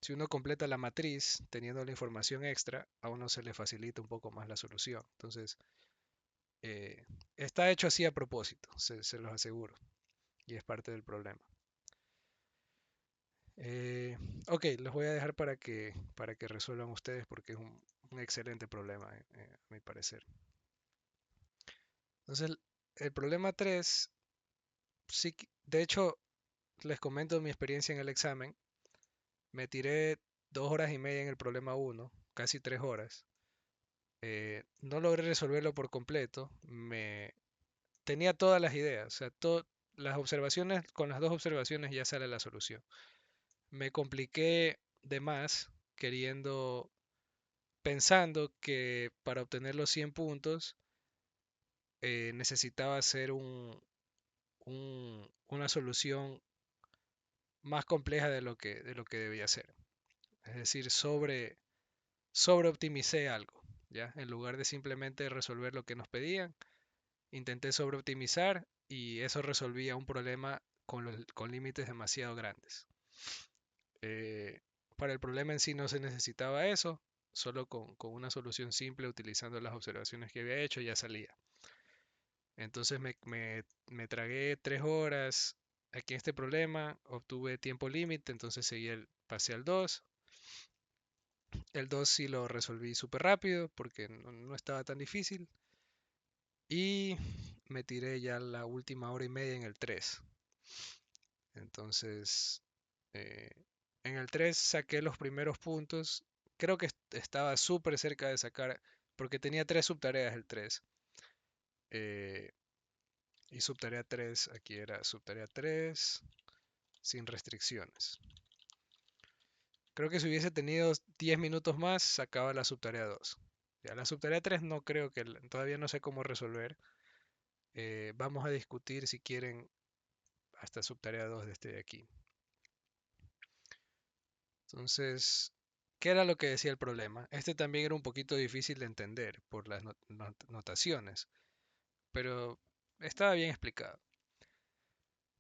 Si uno completa la matriz teniendo la información extra, a uno se le facilita un poco más la solución. Entonces, está hecho así a propósito, se los aseguro, y es parte del problema. Eh, ok, los voy a dejar para que resuelvan ustedes porque es un excelente problema, a mi parecer. Entonces, el problema 3 sí, de hecho, les comento mi experiencia en el examen. Me tiré 2 horas y media en el problema uno, casi 3 horas. No logré resolverlo por completo. Tenía todas las ideas, o sea, las observaciones, con las dos observaciones ya sale la solución. Me compliqué de más pensando que para obtener los 100 puntos necesitaba hacer una solución más compleja de lo que debía ser. Es decir, sobreoptimicé algo, ¿ya? En lugar de simplemente resolver lo que nos pedían, intenté sobreoptimizar y eso resolvía un problema con límites demasiado grandes. Eh, para el problema en sí no se necesitaba eso, solo con una solución simple utilizando las observaciones que había hecho ya salía. Entonces me tragué 3 horas aquí en este problema, obtuve tiempo límite, entonces pasé al 2. El 2 sí lo resolví súper rápido porque no estaba tan difícil. Y me tiré ya la última hora y media en el 3. Entonces, eh, en el 3 saqué los primeros puntos. Creo que estaba súper cerca de sacar, porque tenía 3 subtareas el 3. eh, y subtarea 3, aquí era subtarea 3, sin restricciones. Creo que si hubiese tenido 10 minutos más, sacaba la subtarea 2. Ya la subtarea 3 no creo que, todavía no sé cómo resolver. Vamos a discutir si quieren hasta subtarea 2 de este de aquí. Entonces, ¿qué era lo que decía el problema? Este también era un poquito difícil de entender por las notaciones, pero estaba bien explicado.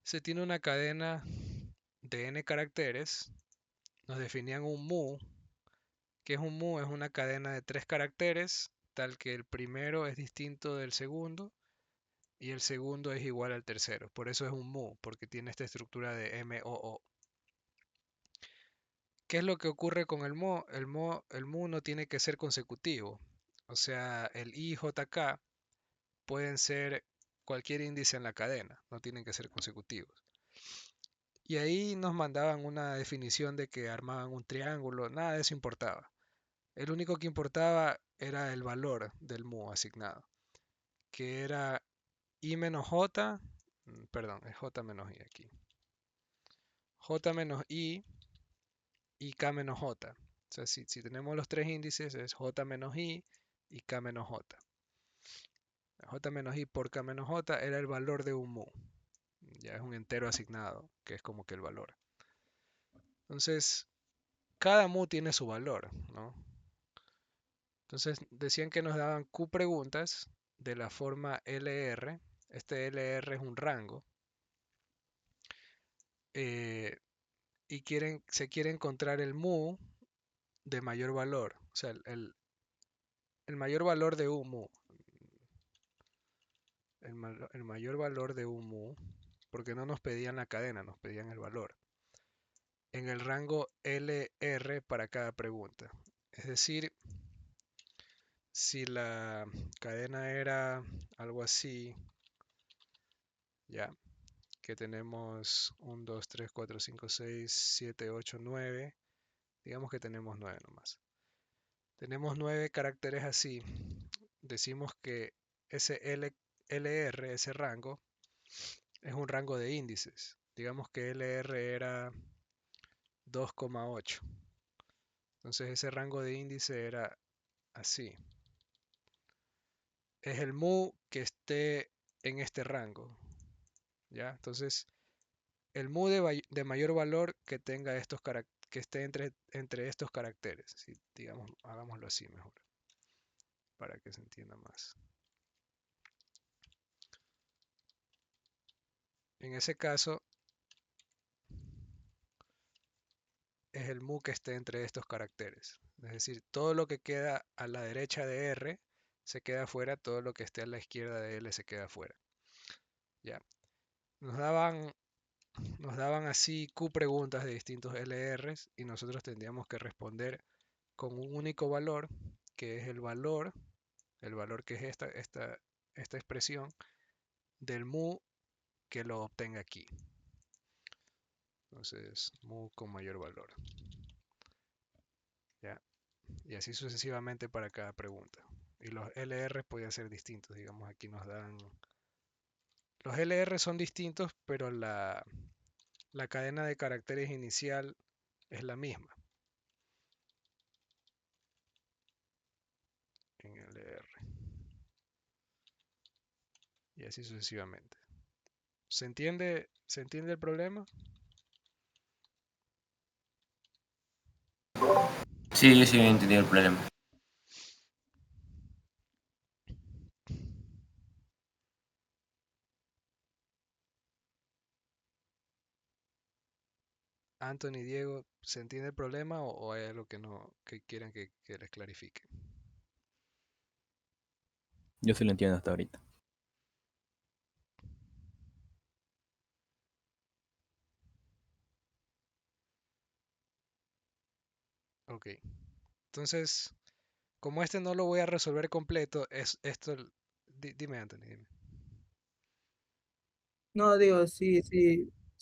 Se tiene una cadena de n caracteres, nos definían un mu. ¿Qué es un mu? Es una cadena de 3 caracteres, tal que el primero es distinto del segundo y el segundo es igual al tercero. Por eso es un mu, porque tiene esta estructura de MOO. ¿Qué es lo que ocurre con el mu? El mu no tiene que ser consecutivo. O sea, el I y JK pueden ser cualquier índice en la cadena, no tienen que ser consecutivos. Y ahí nos mandaban una definición de que armaban un triángulo, nada de eso importaba. El único que importaba era el valor del mu asignado, que era I menos J, perdón, es J menos I aquí. J menos I y K menos J. O sea, si tenemos los tres índices es J menos I y K menos J. J menos I por K menos J era el valor de un mu. Ya es un entero asignado, que es como que el valor. Entonces, cada mu tiene su valor, ¿no? Entonces, decían que nos daban Q preguntas de la forma LR. Este LR es un rango. Y se quiere encontrar el mu de mayor valor. O sea, el mayor valor de un mu. El mayor valor de un mu. Porque no nos pedían la cadena, nos pedían el valor. En el rango LR para cada pregunta. Es decir, si la cadena era algo así, ya, que tenemos 1, 2, 3, 4, 5, 6, 7, 8, 9, digamos que tenemos 9 nomás. Tenemos 9 caracteres así. Decimos que ese LR, ese rango, es un rango de índices. Digamos que LR era 2,8. Entonces ese rango de índice era así. Es el mu que esté en este rango. ¿Ya? Entonces, el mu de mayor valor que tenga que esté entre estos caracteres. Si, digamos, hagámoslo así mejor, para que se entienda más. En ese caso, es el mu que esté entre estos caracteres. Es decir, todo lo que queda a la derecha de R se queda fuera, todo lo que esté a la izquierda de L se queda fuera. ¿Ya? Nos daban, nos daban así Q preguntas de distintos LRs y nosotros tendríamos que responder con un único valor, que es el valor que es esta expresión, del mu que lo obtenga aquí. Entonces, mu con mayor valor. ¿Ya? Y así sucesivamente para cada pregunta. Y los LR podían ser distintos. Digamos, aquí nos dan... Los LR son distintos, pero la cadena de caracteres inicial es la misma en LR. Y así sucesivamente. ¿Se entiende el problema? Sí, yo sí he entendido el problema. Anthony, Diego, ¿se entiende el problema o hay algo que no que quieran que les clarifique? Yo sí lo entiendo hasta ahorita. Ok. Entonces, como este no lo voy a resolver completo, es esto. Dime, Anthony, dime. No, digo, sí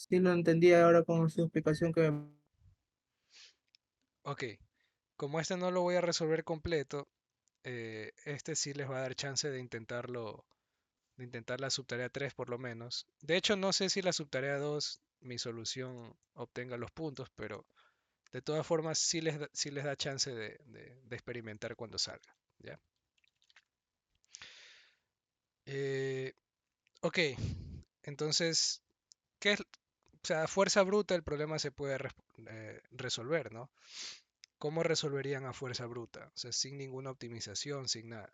lo entendí ahora con su explicación que Ok, como este no lo voy a resolver completo, este sí les va a dar chance de intentar la subtarea 3 por lo menos. De hecho, no sé si la subtarea 2 mi solución obtenga los puntos, pero de todas formas sí les da chance de experimentar cuando salga. ¿Ya? Eh, ok, entonces, ¿qué es? O sea, a fuerza bruta el problema se puede resolver, ¿no? ¿Cómo resolverían a fuerza bruta? O sea, sin ninguna optimización, sin nada.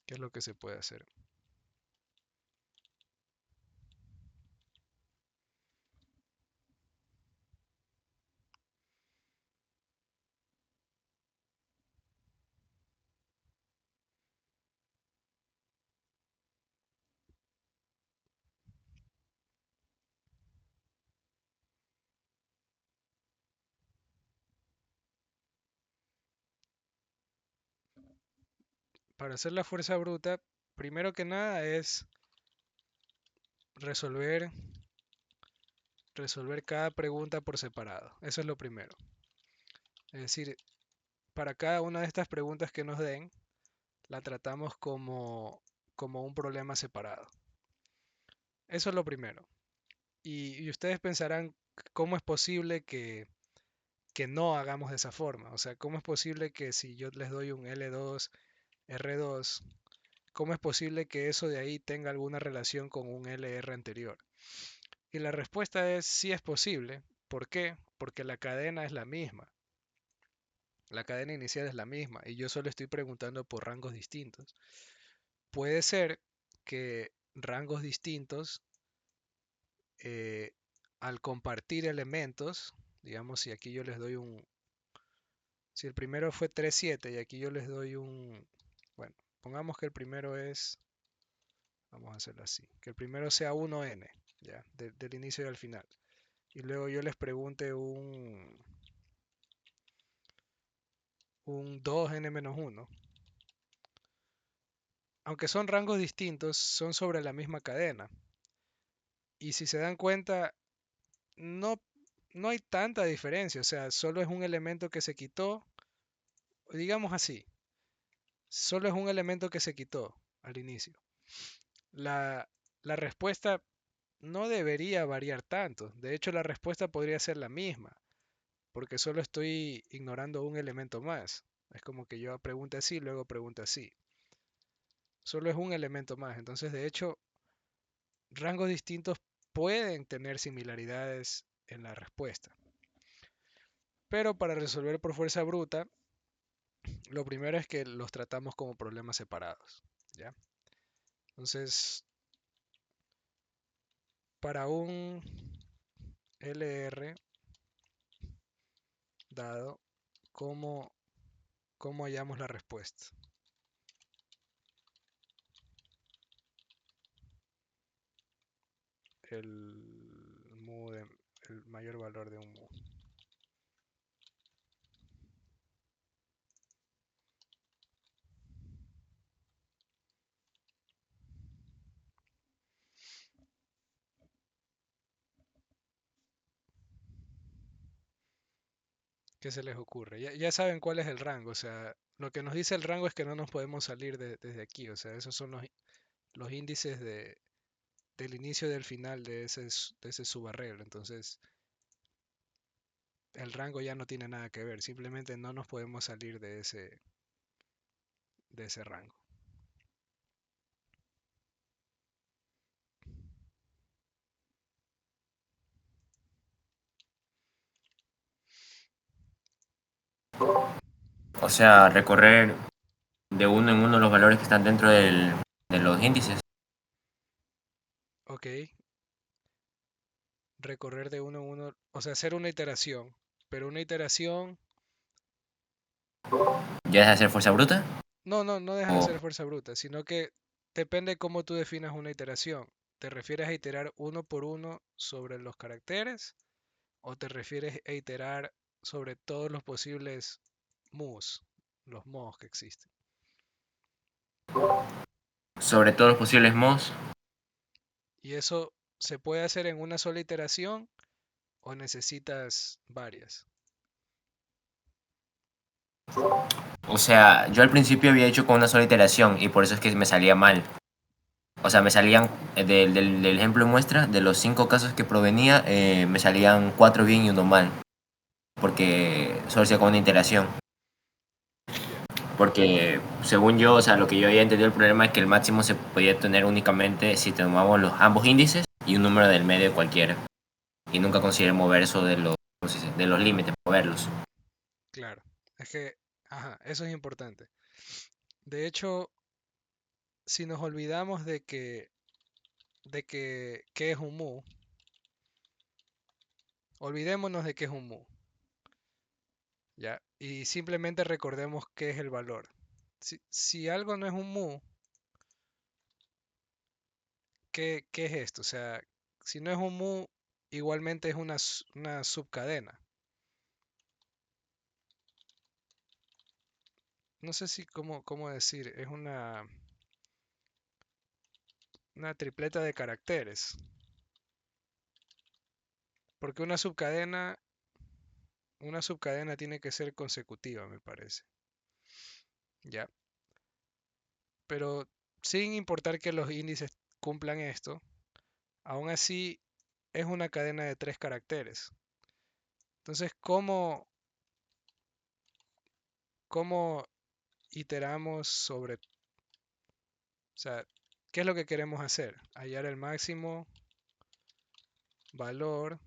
¿Qué es lo que se puede hacer? Para hacer la fuerza bruta, primero que nada es resolver, resolver cada pregunta por separado. Eso es lo primero. Es decir, para cada una de estas preguntas que nos den, la tratamos como un problema separado. Eso es lo primero. Y ustedes pensarán, ¿cómo es posible que no hagamos de esa forma? O sea, ¿cómo es posible que si yo les doy un L2, R2, cómo es posible que eso de ahí tenga alguna relación con un LR anterior? Y la respuesta es sí es posible. ¿Por qué? Porque la cadena es la misma. La cadena inicial es la misma y yo solo estoy preguntando por rangos distintos. Puede ser que rangos distintos, eh, al compartir elementos, digamos, si aquí yo les doy si el primero fue 3 7 y aquí yo les doy bueno, pongamos que el primero vamos a hacerlo así, que el primero sea 1n, ya, del inicio y al final. Y luego yo les pregunte un 2n-1. Aunque son rangos distintos, son sobre la misma cadena. Y si se dan cuenta, no, no hay tanta diferencia. O sea, solo es un elemento que se quitó. Digamos así, solo es un elemento que se quitó al inicio. La, la respuesta no debería variar tanto. De hecho, la respuesta podría ser la misma, porque solo estoy ignorando un elemento más. Es como que yo pregunte así, luego pregunte así. Solo es un elemento más. Entonces, de hecho, rangos distintos pueden tener similaridades en la respuesta. Pero para resolver por fuerza bruta, lo primero es que los tratamos como problemas separados. ¿Ya? Entonces, para un LR dado, ¿cómo, cómo hallamos la respuesta? El mu el mayor valor de un mu. ¿Qué se les ocurre? Ya saben cuál es el rango, o sea, lo que nos dice el rango es que no nos podemos salir desde aquí, o sea, esos son los índices del inicio y del final de ese subarreglo. Entonces, el rango ya no tiene nada que ver, simplemente no nos podemos salir de ese rango. O sea, recorrer de uno en uno los valores que están dentro de los índices. Ok, recorrer de uno en uno, o sea, hacer una iteración, pero una iteración, ¿Ya deja de ser fuerza bruta? no deja de O, ser fuerza bruta, sino que depende cómo tú definas una iteración. ¿Te refieres a iterar uno por uno sobre los caracteres o te refieres a iterar sobre todos los posibles mus, los modos que existen? Sobre todos los posibles mods. Y eso se puede hacer en una sola iteración o necesitas varias. O sea, yo al principio había hecho con una sola iteración y por eso es que me salía mal. O sea, me salían, del ejemplo de muestra, de los 5 casos que provenía, me salían 4 bien y uno mal. Porque solo hacía con una iteración. Ya, Porque según yo, o sea, lo que yo había entendido el problema es que el máximo se podía tener únicamente si tomamos ambos índices y un número del medio cualquiera. Y nunca consideré mover eso de los, ¿cómo se dice? De los límites, moverlos. claro. Es que, ajá, eso es importante. De hecho, si nos olvidamos de que qué es un mu, olvidémonos de qué es un mu, ¿ya? Y simplemente recordemos qué es el valor. Si algo no es un mu, ¿qué es esto? O sea, si no es un mu, igualmente es una subcadena. No sé si cómo decir, es una tripleta de caracteres. Porque una subcadena tiene que ser consecutiva, me parece. ¿Ya? Pero sin importar que los índices cumplan esto, aún así es una cadena de 3 caracteres. Entonces, ¿cómo iteramos sobre, o sea, qué es lo que queremos hacer? Hallar el máximo valor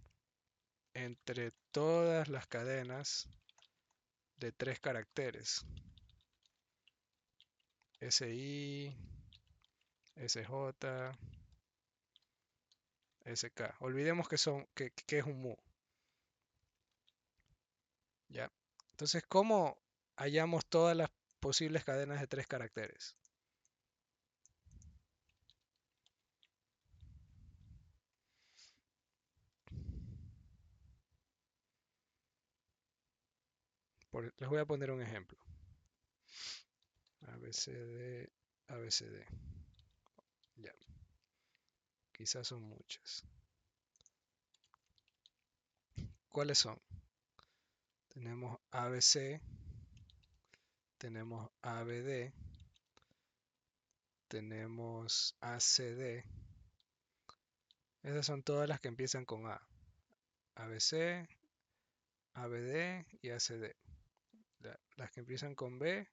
entre todas las cadenas de 3 caracteres. SI, SJ, SK. Olvidemos que es un mu, ¿ya? Entonces, ¿cómo hallamos todas las posibles cadenas de 3 caracteres? Les voy a poner un ejemplo. ABCD, ABCD. Ya, quizás son muchas. ¿Cuáles son? Tenemos ABC, tenemos ABD, tenemos ACD. Esas son todas las que empiezan con A. ABC, ABD y ACD. Las que empiezan con B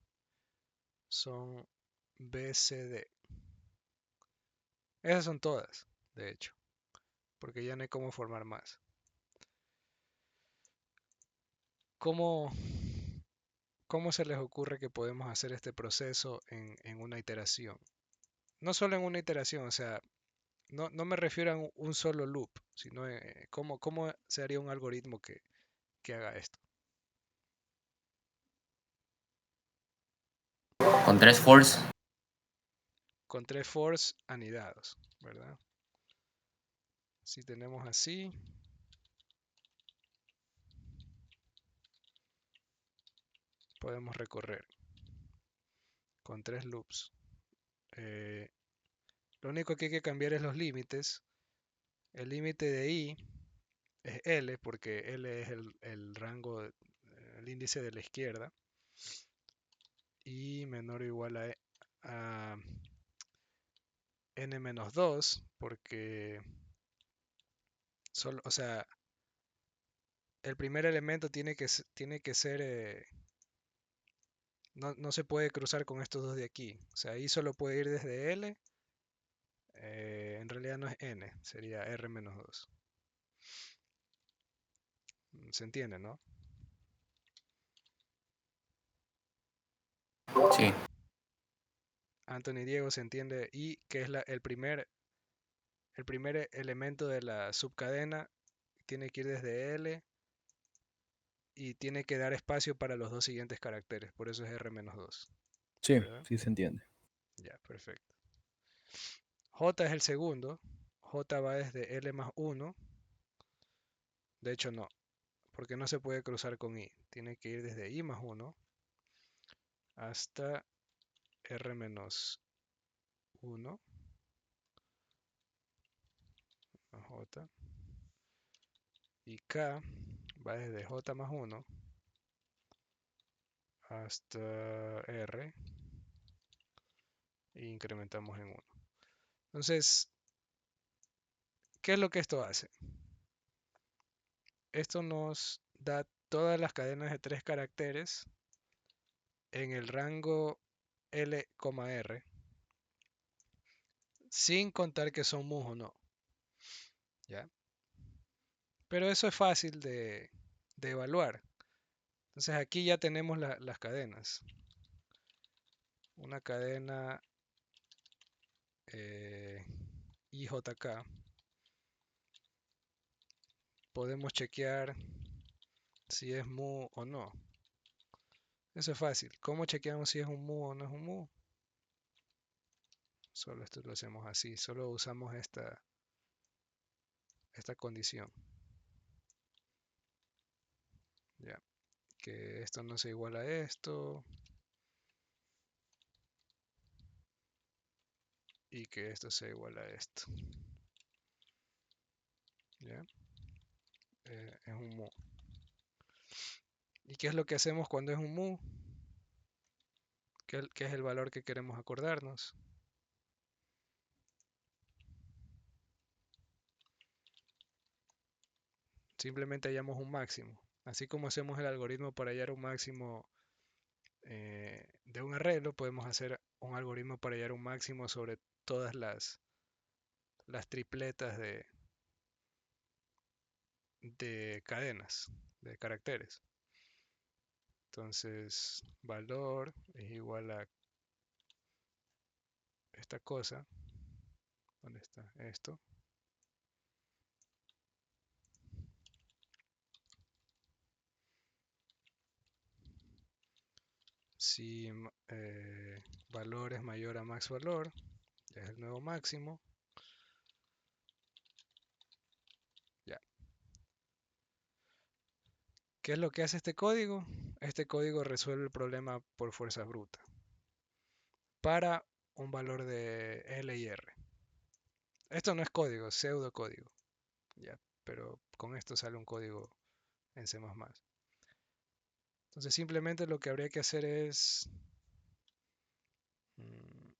son BCD. Esas son todas, de hecho, porque ya no hay cómo formar más. ¿Cómo, cómo se les ocurre que podemos hacer este proceso en una iteración? No solo en una iteración, o sea, no me refiero a un solo loop, sino cómo se haría un algoritmo que haga esto. Con 3 force. Con 3 for's anidados, ¿verdad? Si tenemos así, podemos recorrer con 3 loops. Eh, lo único que hay que cambiar es los límites. El límite de i es L, porque L es el rango, el índice de la izquierda. Y menor o igual a n-2, porque solo, o sea, el primer elemento tiene que ser, no se puede cruzar con estos dos de aquí. O sea, i solo puede ir desde L. En realidad no es n, sería r-2. ¿Se entiende, no? Sí. Anthony Diego se entiende y que es el primer elemento de la subcadena tiene que ir desde L y tiene que dar espacio para los dos siguientes caracteres, por eso es r-2, Sí, ¿verdad? sí se entiende. Ya, perfecto. J es el segundo, J va desde L más 1, de hecho no, porque no se puede cruzar con I, tiene que ir desde I más 1 hasta r-1. 1 a J. Y K va desde J más 1 hasta R. E incrementamos en 1. Entonces, ¿qué es lo que esto hace? Esto nos da todas las cadenas de 3 caracteres en el rango L, R, sin contar que son mus o no. ¿Ya? Pero eso es fácil de evaluar. Entonces aquí ya tenemos las cadenas. Una cadena IJK. Podemos chequear si es mu o no. Eso es fácil. ¿Cómo chequeamos si es un mu o no es un mu? Solo esto lo hacemos así. Solo usamos esta condición. Ya. Que esto no sea igual a esto. Y que esto sea igual a esto. ¿Ya? Es un mu. ¿Y qué es lo que hacemos cuando es un mu? ¿Qué es el valor que queremos acordarnos? Simplemente hallamos un máximo. Así como hacemos el algoritmo para hallar un máximo de un arreglo, podemos hacer un algoritmo para hallar un máximo sobre todas las tripletas de cadenas, de caracteres. Entonces, valor es igual a esta cosa. ¿Dónde está esto? Si valor es mayor a max valor, ya es el nuevo máximo. Ya. ¿Qué es lo que hace este código? Este código resuelve el problema por fuerza bruta para un valor de L y R. Esto no es código, es pseudocódigo. Ya, pero con esto sale un código en C++. Entonces simplemente lo que habría que hacer es mm,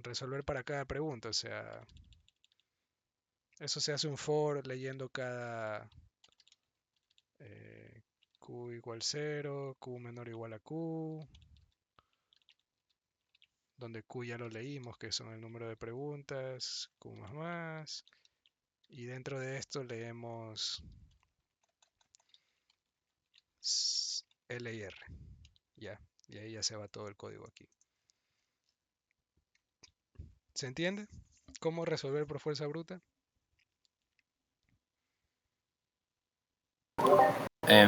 resolver para cada pregunta. O sea, eso se hace un for leyendo cada Q igual 0, Q menor o igual a Q, donde Q ya lo leímos, que son el número de preguntas, Q más, y dentro de esto leemos L y R, ya, y ahí ya se va todo el código aquí. ¿Se entiende? ¿Cómo resolver por fuerza bruta?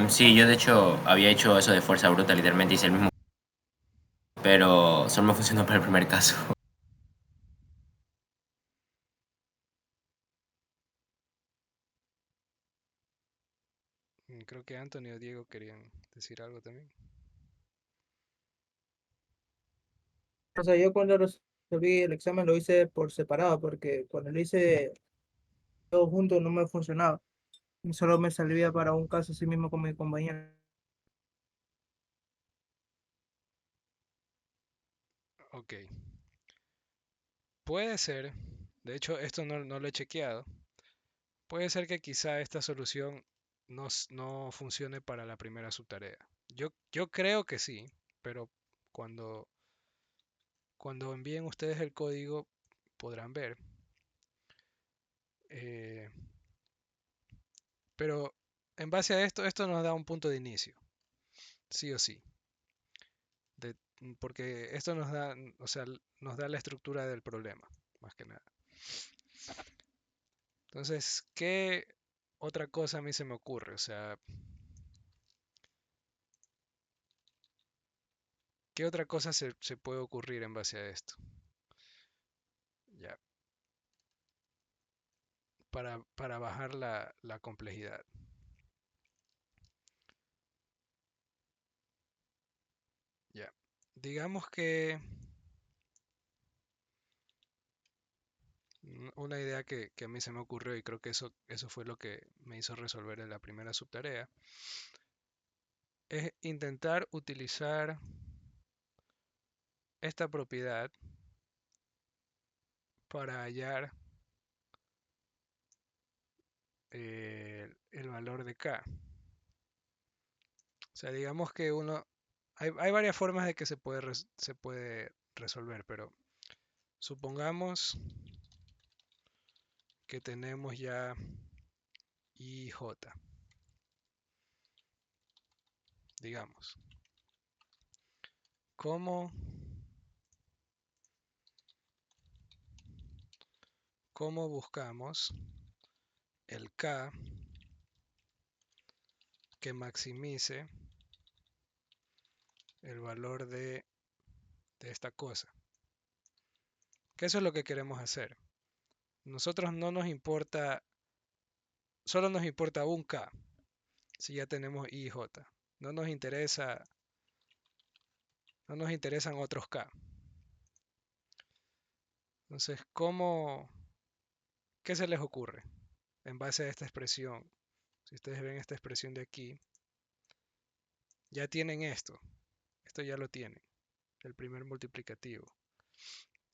Sí, yo de hecho había hecho eso de fuerza bruta, literalmente hice el mismo, pero solo me funcionó para el primer caso. Creo que Antonio o Diego querían decir algo también. O sea, yo cuando resolví el examen lo hice por separado, porque cuando lo hice todo junto no me funcionaba. Y solo me servía para un caso así mismo con mi compañero. Ok. Puede ser, de hecho esto no lo he chequeado, puede ser que quizá esta solución no funcione para la primera subtarea. Yo creo que sí, pero cuando, cuando envíen ustedes el código podrán ver. Eh, pero en base a esto, esto nos da un punto de inicio, sí o sí. Porque esto nos da, o sea, nos da la estructura del problema, más que nada. Entonces, ¿qué otra cosa a mí se me ocurre? O sea, ¿qué otra cosa se puede ocurrir en base a esto? Ya, para bajar la complejidad. Ya. Digamos que una idea que a mí se me ocurrió y creo que eso fue lo que me hizo resolver en la primera subtarea, es intentar utilizar esta propiedad para hallar el valor de k. O sea, digamos que hay varias formas de que se puede resolver, pero supongamos que tenemos ya IJ, digamos. ¿Cómo, cómo buscamos el K que maximice el valor de esta cosa? Que eso es lo que queremos hacer. Nosotros no nos importa, solo nos importa un K si ya tenemos I y J. No nos interesa, no nos interesan otros K. Entonces, ¿qué se les ocurre en base a esta expresión? Si ustedes ven esta expresión de aquí, ya tienen esto. Esto ya lo tienen, el primer multiplicativo.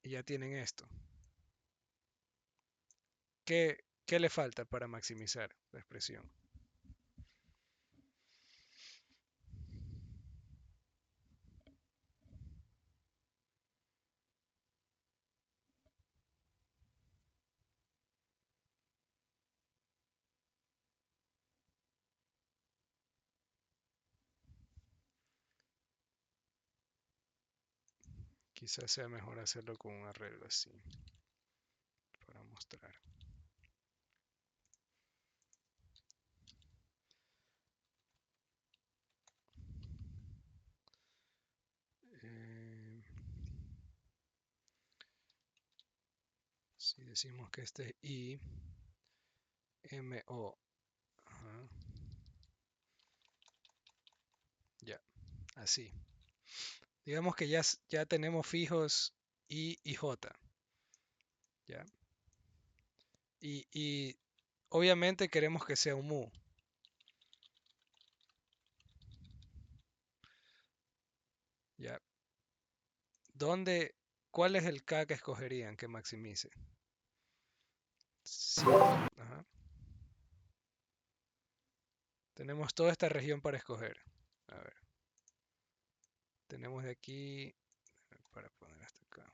Y ya tienen esto. ¿Qué le falta para maximizar la expresión? Quizás sea mejor hacerlo con un arreglo así, para mostrar. Eh, si decimos que este es I, M, O, ajá, ya, así. Digamos que ya tenemos fijos I y J, ya. Y obviamente queremos que sea un mu. Ya. ¿Cuál es el K que escogerían que maximice? Sí, ajá. Tenemos toda esta región para escoger. A ver. Tenemos de aquí, para poner hasta acá.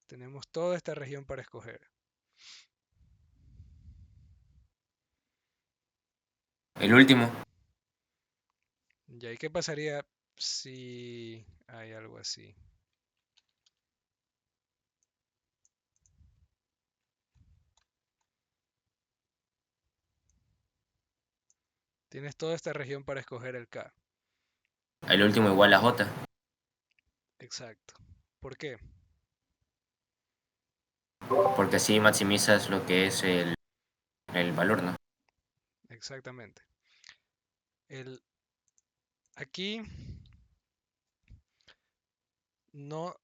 Tenemos toda esta región para escoger. El último. Ya, ¿y qué pasaría si hay algo así? Tienes toda esta región para escoger el K. El último igual a J. Exacto. ¿Por qué? Porque así maximizas lo que es el valor, ¿no? Exactamente. Aquí no,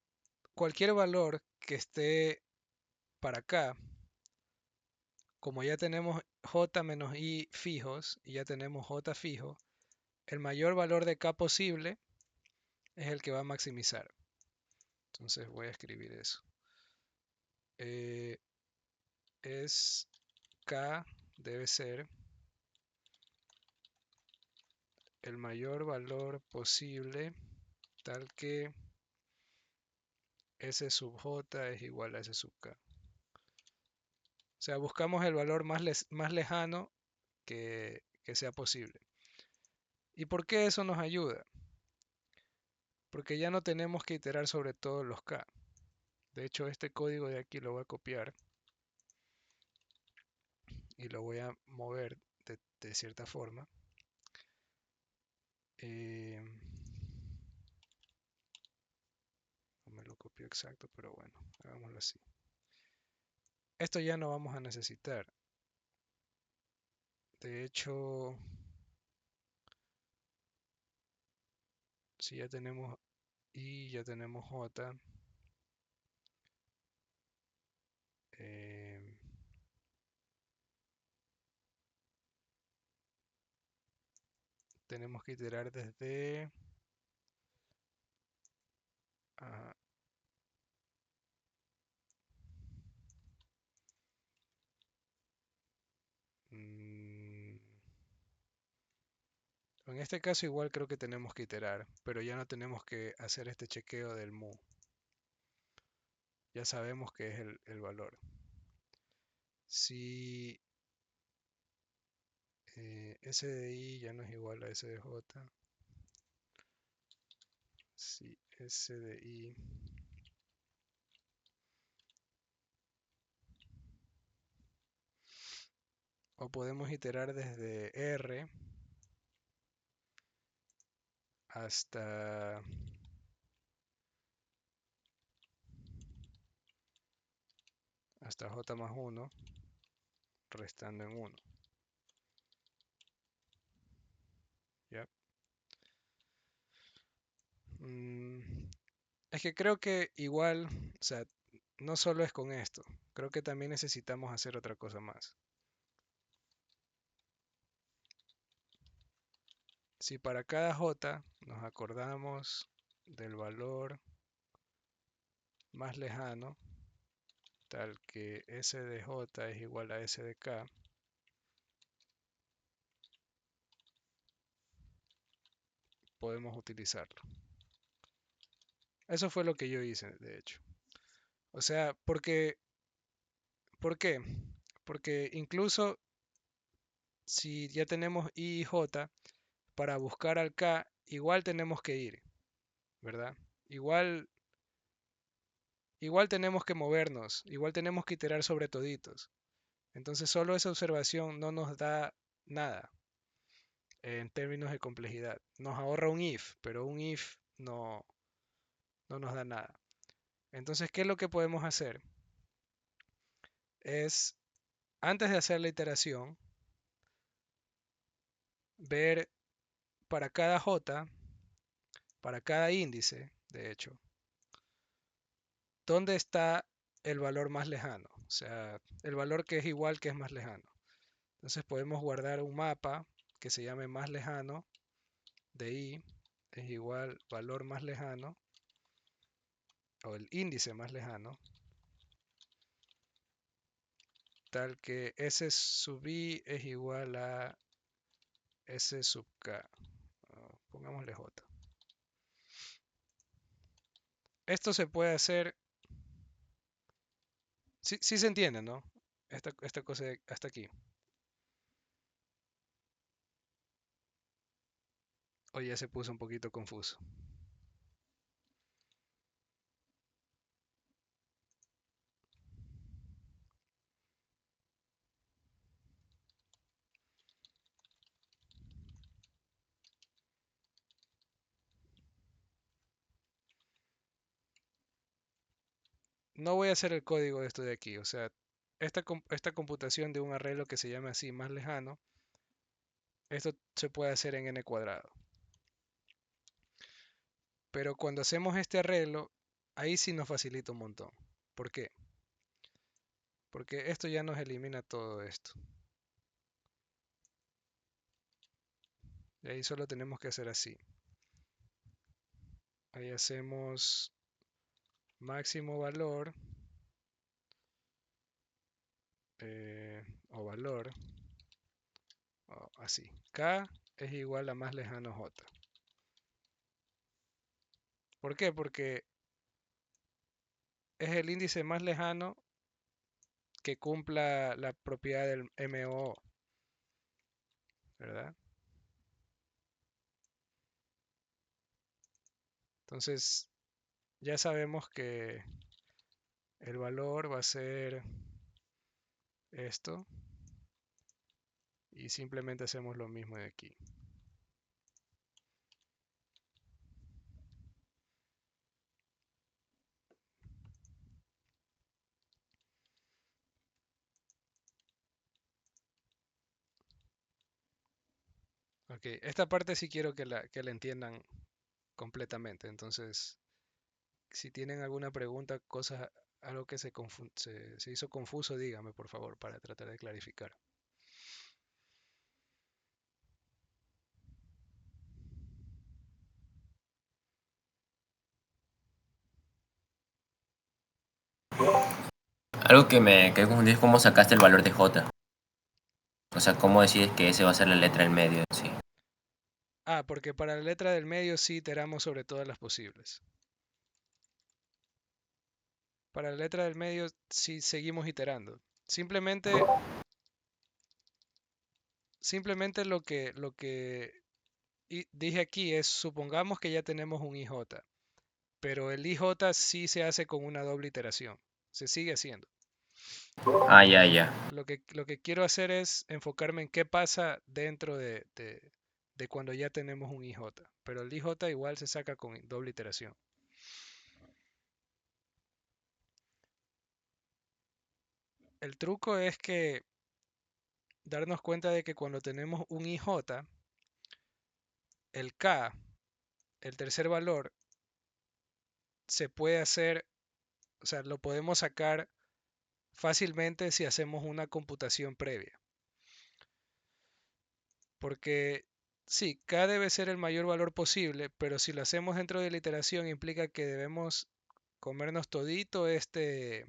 cualquier valor que esté para acá, como ya tenemos J menos I fijos y ya tenemos J fijo, el mayor valor de K posible es el que va a maximizar. Entonces voy a escribir eso. Es K debe ser el mayor valor posible tal que S sub J es igual a S sub K. O sea, buscamos el valor más lejano que sea posible. ¿Y por qué eso nos ayuda? Porque ya no tenemos que iterar sobre todos los K. De hecho, este código de aquí lo voy a copiar y lo voy a mover de cierta forma. No me lo copio exacto, pero bueno, hagámoslo así. Esto ya no vamos a necesitar. De hecho, si ya tenemos I, ya tenemos J, Eh, tenemos que iterar desde... ah, mm, en este caso igual creo que tenemos que iterar, pero ya no tenemos que hacer este chequeo del mu. Ya sabemos que es el valor. Si S de I ya no es igual a S de J, si S de I o podemos iterar desde R hasta J más 1, restando en 1. ¿Ya? Es que creo que igual, o sea, no solo es con esto, creo que también necesitamos hacer otra cosa más. Si para cada J nos acordamos del valor más lejano, tal que S de J es igual a S de K, podemos utilizarlo. Eso fue lo que yo hice, de hecho. O sea, ¿por qué? Porque incluso si ya tenemos I y J, para buscar al K, igual tenemos que ir, ¿verdad? Igual, igual tenemos que movernos, igual tenemos que iterar sobre toditos. Entonces solo esa observación no nos da nada en términos de complejidad. Nos ahorra un if, pero un if no nos da nada. Entonces, ¿qué es lo que podemos hacer? Es, antes de hacer la iteración, ver para cada J, para cada índice, de hecho, dónde está el valor más lejano. O sea, el valor que es igual que es más lejano. Entonces podemos guardar un mapa que se llame más lejano de I es igual valor más lejano o el índice más lejano, tal que S sub I es igual a S sub K. Pongámosle J. Esto se puede hacer, sí se entiende, ¿no? Esta cosa hasta aquí. O ya se puso un poquito confuso. No voy a hacer el código de esto de aquí. O sea, esta computación de un arreglo que se llame así más lejano, esto se puede hacer en n cuadrado. Pero cuando hacemos este arreglo, ahí sí nos facilita un montón. ¿Por qué? Porque esto ya nos elimina todo esto. Y ahí solo tenemos que hacer así. Ahí hacemos máximo valor o valor o así. K es igual a más lejano J. ¿Por qué? Porque es el índice más lejano que cumpla la propiedad del MO, ¿verdad? Entonces ya sabemos que el valor va a ser esto y simplemente hacemos lo mismo de aquí. Ok, esta parte sí quiero que la entiendan completamente. Entonces, si tienen alguna pregunta, cosas algo que se hizo confuso, dígame por favor, para tratar de clarificar. Algo que me quedé confundido es cómo sacaste el valor de J. O sea, cómo decides que ese va a ser la letra del medio, sí. Ah, porque para la letra del medio sí iteramos sobre todas las posibles. Para la letra del medio sí seguimos iterando. Simplemente lo que dije aquí es, supongamos que ya tenemos un IJ, pero el IJ sí se hace con una doble iteración. Se sigue haciendo. Ah, ya, ya. Lo que quiero hacer es enfocarme en qué pasa dentro de cuando ya tenemos un IJ. Pero el IJ igual se saca con doble iteración. El truco es que darnos cuenta de que cuando tenemos un IJ, el K, el tercer valor, se puede hacer, o sea, lo podemos sacar fácilmente si hacemos una computación previa. Porque sí, K debe ser el mayor valor posible, pero si lo hacemos dentro de la iteración implica que debemos comernos todito este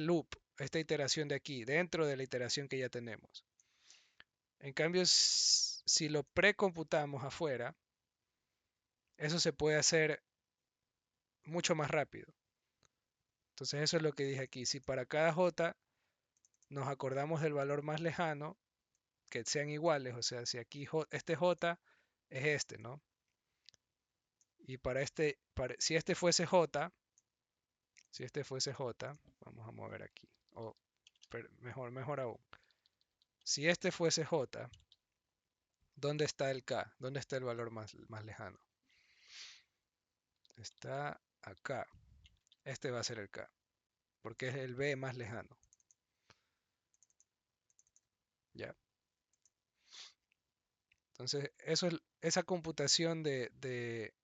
loop, esta iteración de aquí, dentro de la iteración que ya tenemos. En cambio, si lo precomputamos afuera, eso se puede hacer mucho más rápido. Entonces eso es lo que dije aquí. Si para cada J nos acordamos del valor más lejano, que sean iguales, o sea, si aquí este J es este, ¿no? Y si este fuese J, vamos a mover aquí, o mejor aún, si este fuese J, ¿dónde está el K? ¿Dónde está el valor más lejano? Está acá. Este va a ser el K, porque es el B más lejano. ¿Ya? Entonces, esa computación de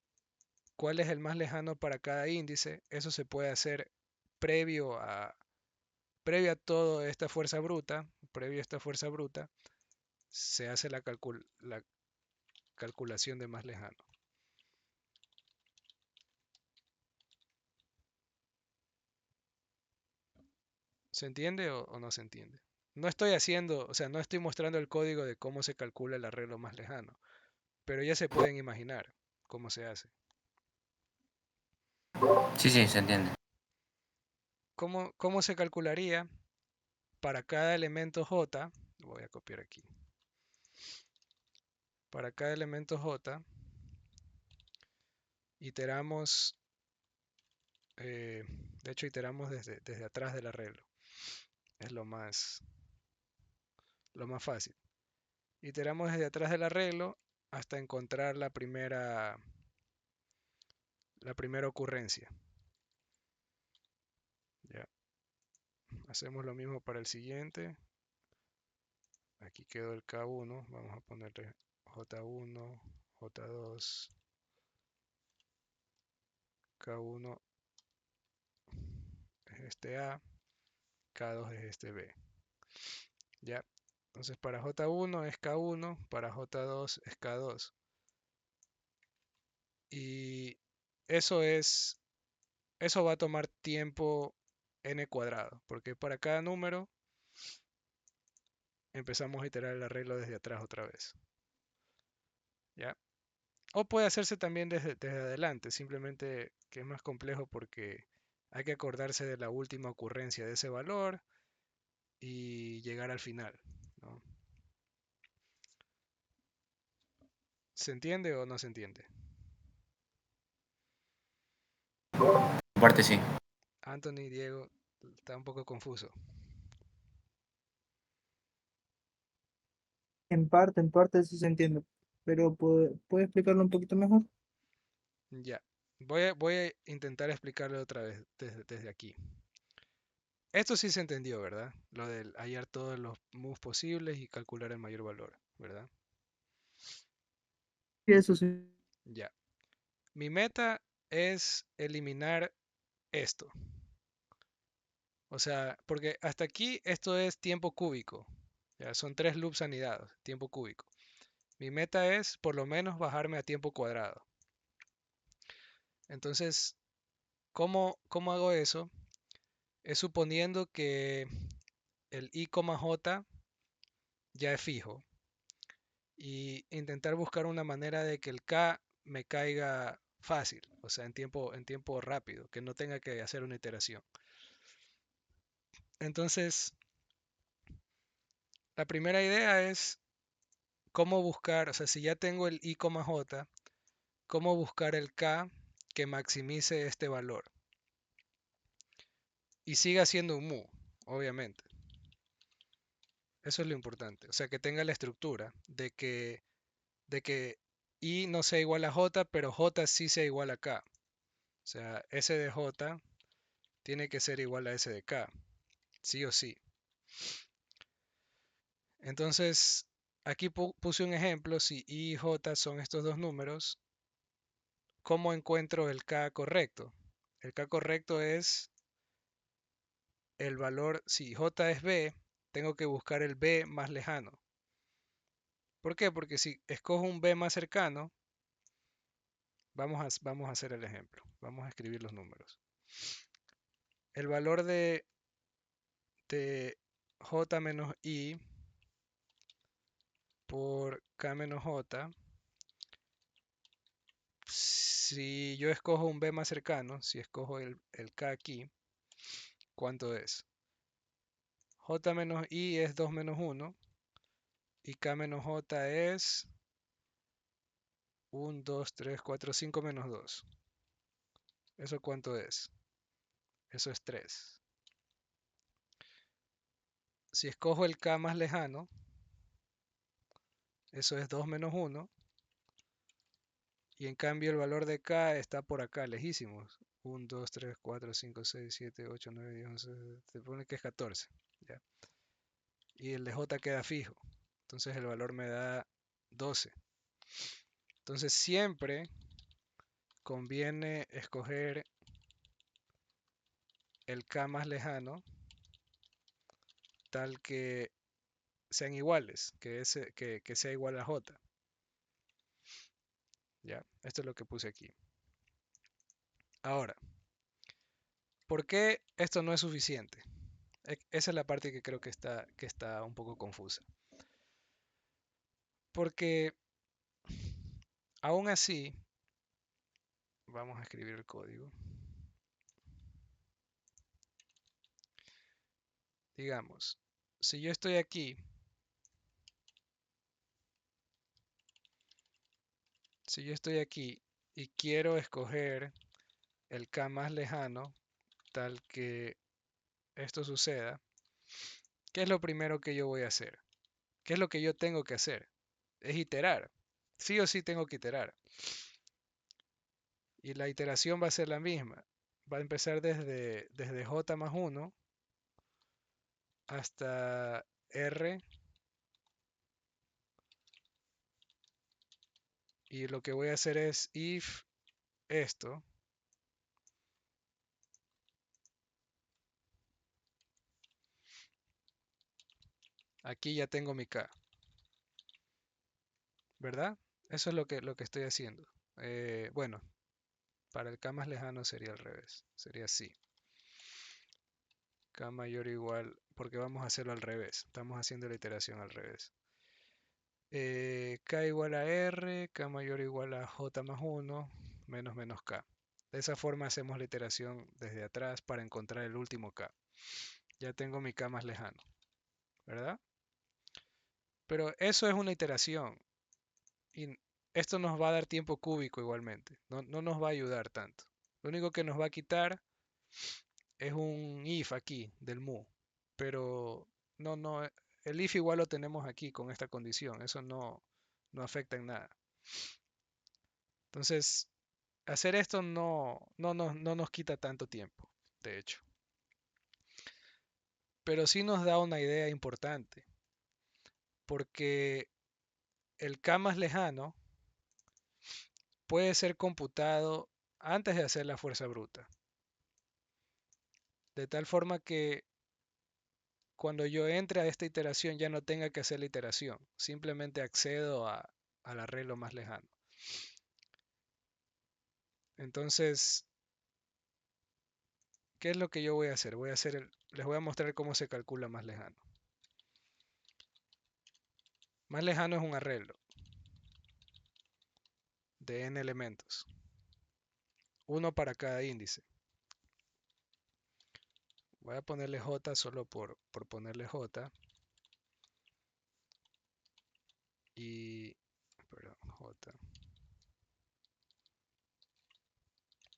cuál es el más lejano para cada índice, eso se puede hacer previo a, previo a toda esta fuerza bruta, previo a esta fuerza bruta, se hace la calculación de más lejano. ¿Se entiende o no se entiende? No estoy haciendo, o sea, no estoy mostrando el código de cómo se calcula el arreglo más lejano, pero ya se pueden imaginar cómo se hace. Sí, sí, se entiende. ¿Cómo se calcularía para cada elemento J? Lo voy a copiar aquí. Para cada elemento J, iteramos, de hecho iteramos desde atrás del arreglo. Es lo más fácil. Iteramos desde atrás del arreglo hasta encontrar la primera ocurrencia. Ya. Hacemos lo mismo para el siguiente. Aquí quedó el K1. Vamos a ponerle J1, J2, K1 es este A, K2 es este B. Ya. Entonces para J1 es K1, para J2 es K2. Y eso va a tomar tiempo n cuadrado, porque para cada número empezamos a iterar el arreglo desde atrás otra vez. ¿Ya? O puede hacerse también desde adelante, simplemente que es más complejo porque hay que acordarse de la última ocurrencia de ese valor y llegar al final, ¿no? ¿Se entiende o no se entiende? Aparte sí. Anthony, Diego, está un poco confuso. En parte sí se entiende, pero ¿puede explicarlo un poquito mejor? Ya. Voy a intentar explicarlo otra vez desde aquí. Esto sí se entendió, ¿verdad? Lo de hallar todos los moves posibles y calcular el mayor valor, ¿verdad? Sí, eso sí. Ya. Mi meta es eliminar esto. O sea, porque hasta aquí esto es tiempo cúbico. Ya son 3 loops anidados, tiempo cúbico. Mi meta es por lo menos bajarme a tiempo cuadrado. Entonces, ¿cómo hago eso? Es suponiendo que el i, j ya es fijo y intentar buscar una manera de que el k me caiga fácil, o sea, en tiempo rápido, que no tenga que hacer una iteración. Entonces, la primera idea es cómo buscar, o sea, si ya tengo el i, j, cómo buscar el k que maximice este valor y siga siendo un mu, obviamente. Eso es lo importante, o sea, que tenga la estructura de que i no sea igual a j, pero j sí sea igual a k. O sea, s de j tiene que ser igual a s de k, sí o sí. Entonces, aquí puse un ejemplo, si i y j son estos dos números, ¿cómo encuentro el k correcto? El k correcto es el valor, si j es b, tengo que buscar el b más lejano. ¿Por qué? Porque si escojo un b más cercano, vamos a hacer el ejemplo. Vamos a escribir los números. El valor de j menos i por k menos j, si yo escojo un b más cercano, si escojo el k aquí, ¿cuánto es? J menos i es 2 menos 1 y k menos j es 1, 2, 3, 4, 5 menos 2. ¿Eso cuánto es? Eso es 3. Si escojo el k más lejano, eso es 2 menos 1. Y en cambio el valor de k está por acá, lejísimos. 1, 2, 3, 4, 5, 6, 7, 8, 9, 10, 11. Se pone que es 14. ¿Ya? Y el de j queda fijo. Entonces el valor me da 12. Entonces siempre conviene escoger el k más lejano tal que sean iguales, que sea igual a j. ¿Ya? Esto es lo que puse aquí. Ahora, ¿por qué esto no es suficiente? Esa es la parte que creo que está un poco confusa. Porque aún así, vamos a escribir el código. Digamos, si yo estoy aquí, y quiero escoger el k más lejano, tal que esto suceda, ¿qué es lo primero que yo voy a hacer? ¿Qué es lo que yo tengo que hacer? Es iterar. Sí o sí tengo que iterar. Y la iteración va a ser la misma. Va a empezar desde j más 1 hasta r. Y lo que voy a hacer es if esto. Aquí ya tengo mi k. ¿Verdad? Eso es lo que estoy haciendo. Bueno, para el k más lejano sería al revés. Sería así. K mayor o igual, porque vamos a hacerlo al revés. Estamos haciendo la iteración al revés. K igual a R, K mayor o igual a J más 1, menos menos K. De esa forma hacemos la iteración desde atrás para encontrar el último K. Ya tengo mi K más lejano, ¿verdad? Pero eso es una iteración y esto nos va a dar tiempo cúbico igualmente. No nos va a ayudar tanto. Lo único que nos va a quitar es un if aquí del mu. Pero no, el if igual lo tenemos aquí con esta condición. Eso no afecta en nada. Entonces, hacer esto no nos quita tanto tiempo, de hecho. Pero sí nos da una idea importante. Porque el K más lejano puede ser computado antes de hacer la fuerza bruta. de tal forma que cuando yo entre a esta iteración ya no tenga que hacer la iteración, simplemente accedo al arreglo más lejano. Entonces, ¿qué es lo que yo voy a hacer? Les voy a mostrar cómo se calcula más lejano. Más lejano es un arreglo de n elementos, uno para cada índice. Voy a ponerle j solo por ponerle j. Y, perdón, j.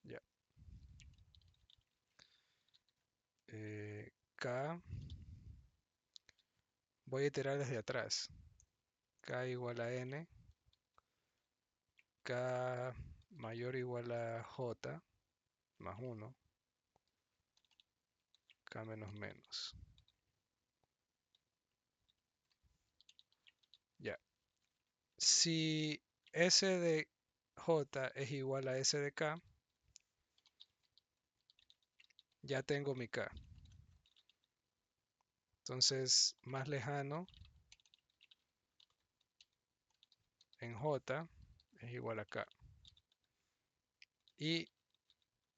Ya. K. Voy a iterar desde atrás. K igual a n. K mayor o igual a j más 1. K menos menos. Ya. Si S de J es igual a S de K, ya tengo mi K. Entonces, más lejano en J es igual a K. Y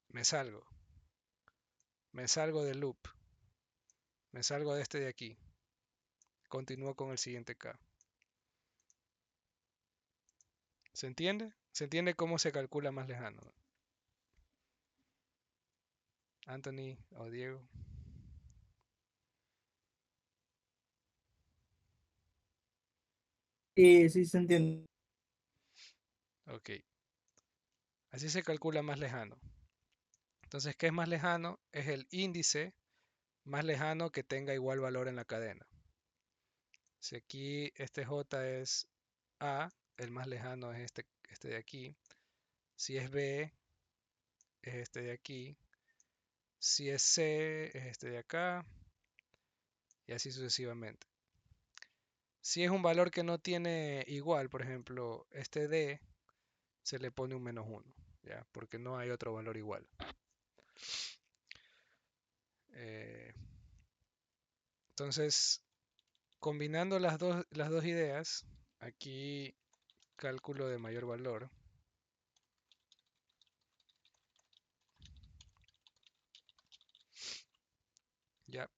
me salgo. Me salgo del loop. Me salgo de este de aquí. Continúo con el siguiente K. ¿Se entiende? ¿Se entiende cómo se calcula más lejano? Anthony o Diego. Sí, se entiende. Ok. Así se calcula más lejano. Entonces, ¿qué es más lejano? Es el índice más lejano que tenga igual valor en la cadena. Si aquí este J es A, el más lejano es este de aquí. Si es B, es este de aquí. Si es C, es este de acá. Y así sucesivamente. Si es un valor que no tiene igual, por ejemplo, este D, se le pone un menos 1, ¿ya? Porque no hay otro valor igual. Eh, entonces, combinando las dos ideas, aquí cálculo de mayor valor. Ya.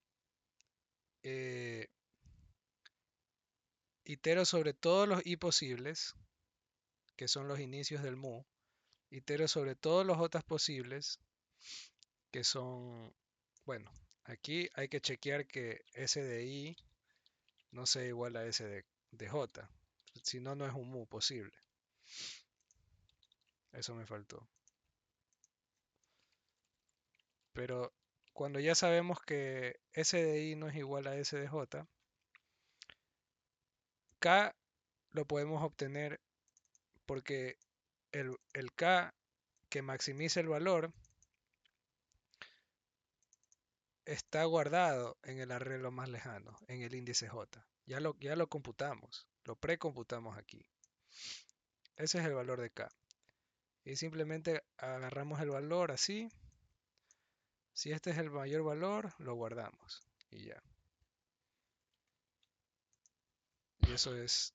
Itero sobre todos los i posibles, que son los inicios del mu. Itero sobre todos los j posibles, que son, bueno, aquí hay que chequear que s de i no sea igual a s de j. Si no, no es un mu posible. Eso me faltó. Pero cuando ya sabemos que s de i no es igual a s de j, k lo podemos obtener porque el k que maximiza el valor está guardado en el arreglo más lejano, en el índice j. Ya lo computamos, lo precomputamos aquí. Ese es el valor de k. Y simplemente agarramos el valor así. Si este es el mayor valor, lo guardamos. Y ya. Y eso es...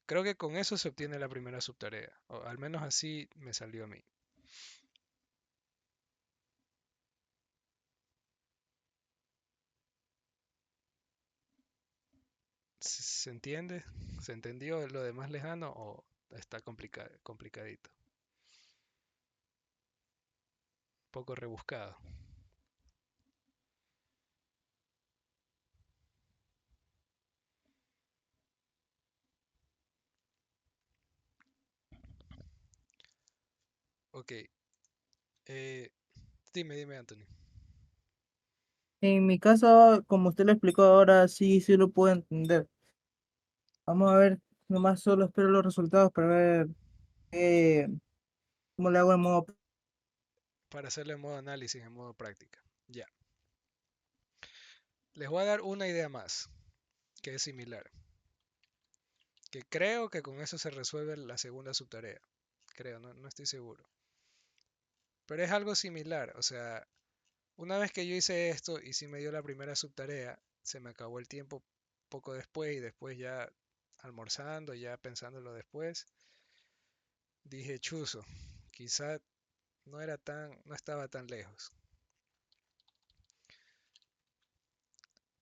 Creo que con eso se obtiene la primera subtarea. O al menos así me salió a mí. ¿Se entiende? ¿Se entendió lo de más lejano o está complicadito? Un poco rebuscado. Ok. Dime, Anthony. En mi caso, como usted lo explicó ahora, sí lo puedo entender. Vamos a ver, nomás solo espero los resultados para ver eh, cómo le hago en modo. Para hacerlo en modo análisis, en modo práctica. Ya. Les voy a dar una idea más, que es similar. Que creo que con eso se resuelve la segunda subtarea. Creo, no estoy seguro. Pero es algo similar, o sea, Una vez que yo hice esto y sí me dio la primera subtarea, se me acabó el tiempo poco después y después ya almorzando, ya pensándolo después, dije, chuzo, quizá no estaba tan lejos.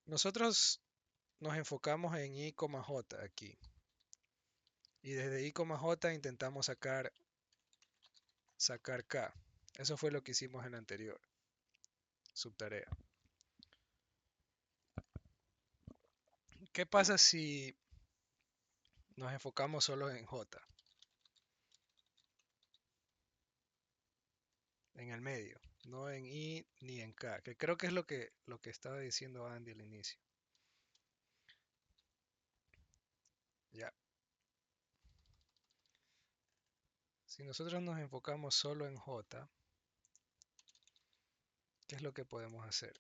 Nosotros nos enfocamos en I, J aquí. Y desde I, J intentamos sacar K. Eso fue lo que hicimos en la anterior subtarea. ¿Qué pasa si nos enfocamos solo en J? En el medio, no en I ni en K, que creo que es lo que estaba diciendo Andy al inicio. Ya. Si nosotros nos enfocamos solo en J, ¿qué es lo que podemos hacer?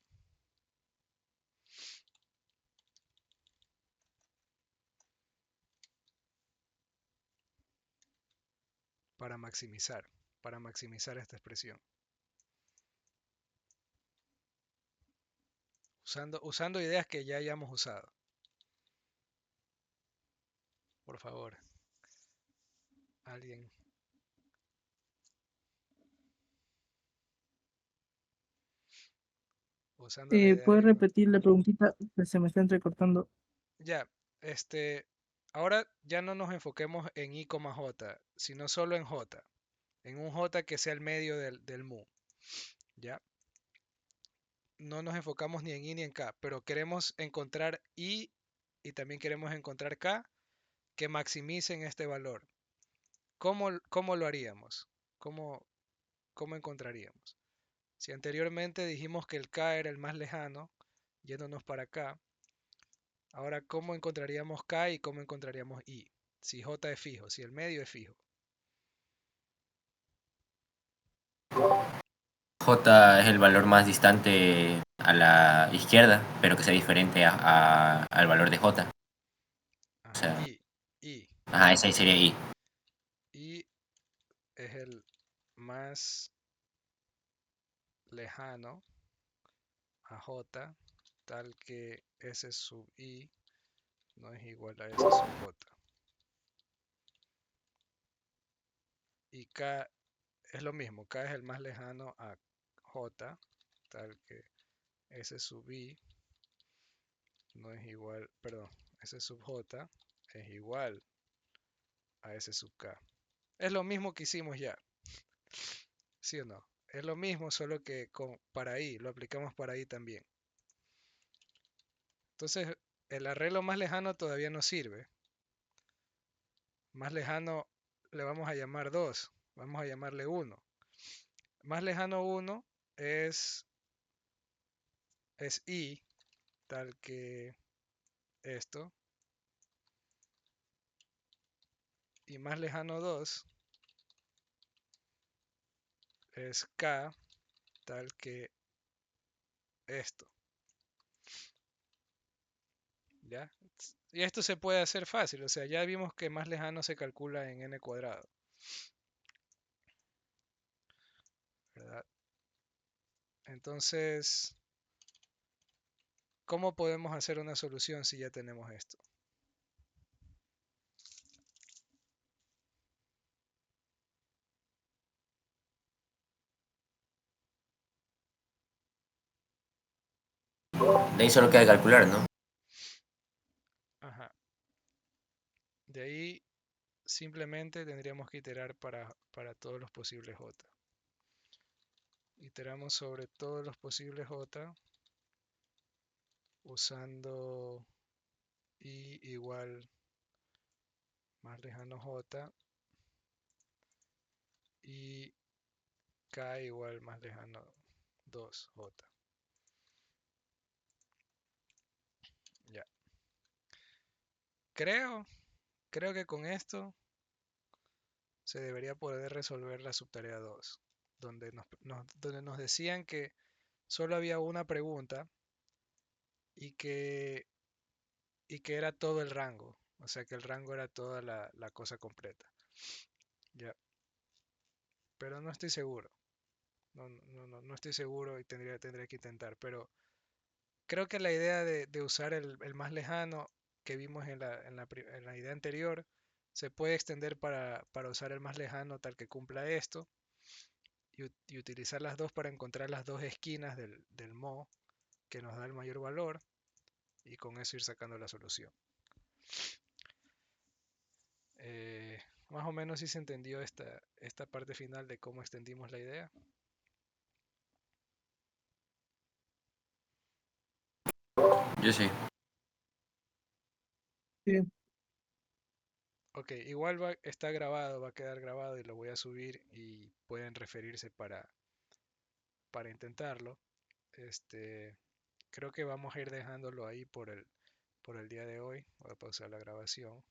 Para maximizar esta expresión. Usando ideas que ya hayamos usado. Por favor, alguien. Usando la idea ¿Puedes que... repetir la preguntita? Que se me está entrecortando. Ya, ahora ya no nos enfoquemos en I, J, sino solo en J. En un J que sea el medio del mu. ¿Ya? No nos enfocamos ni en I ni en K, pero queremos encontrar I y también queremos encontrar K que maximicen este valor. ¿Cómo lo haríamos? ¿Cómo encontraríamos? Si anteriormente dijimos que el K era el más lejano, yéndonos para acá, ahora ¿cómo encontraríamos K y cómo encontraríamos I? Si J es fijo, si el medio es fijo. J es el valor más distante a la izquierda, pero que sea diferente al valor de J. O Ajá, sea, I. ajá, ese ahí sería I. I es el más lejano a J, tal que S sub I no es igual a S sub J. Y K es lo mismo, K es el más lejano a J, tal que S sub I no es igual, perdón, S sub J es igual a S sub K. Es lo mismo que hicimos ya, ¿sí o no? Es lo mismo, solo que para I, lo aplicamos para I también. Entonces, el arreglo más lejano todavía no sirve. Más lejano le vamos a llamar 2, vamos a llamarle 1. Más lejano 1 es I, tal que esto. Y más lejano 2 es K, tal que esto. ¿Ya? Y esto se puede hacer fácil, o sea, ya vimos que más lejano se calcula en n cuadrado, ¿verdad? Entonces, ¿cómo podemos hacer una solución si ya tenemos esto? De ahí solo queda calcular, ¿no? Ajá. De ahí simplemente tendríamos que iterar para todos los posibles j. Iteramos sobre todos los posibles j usando i igual más lejano j y k igual más lejano 2j. Ya. Creo que con esto se debería poder resolver la subtarea 2, donde nos decían que solo había una pregunta y que, y que era todo el rango, o sea que el rango era toda la cosa completa. Ya, pero no estoy seguro. No estoy seguro y tendría que intentar, pero creo que la idea de usar el más lejano que vimos en la idea anterior se puede extender para usar el más lejano tal que cumpla esto y utilizar las dos para encontrar las dos esquinas del mo que nos da el mayor valor y con eso ir sacando la solución. Eh, Más o menos si se entendió esta parte final de cómo extendimos la idea. Yo sí. Sí. Ok, igual está grabado, va a quedar grabado y lo voy a subir y pueden referirse para intentarlo. Este, creo que vamos a ir dejándolo ahí por el día de hoy. Voy a pausar la grabación.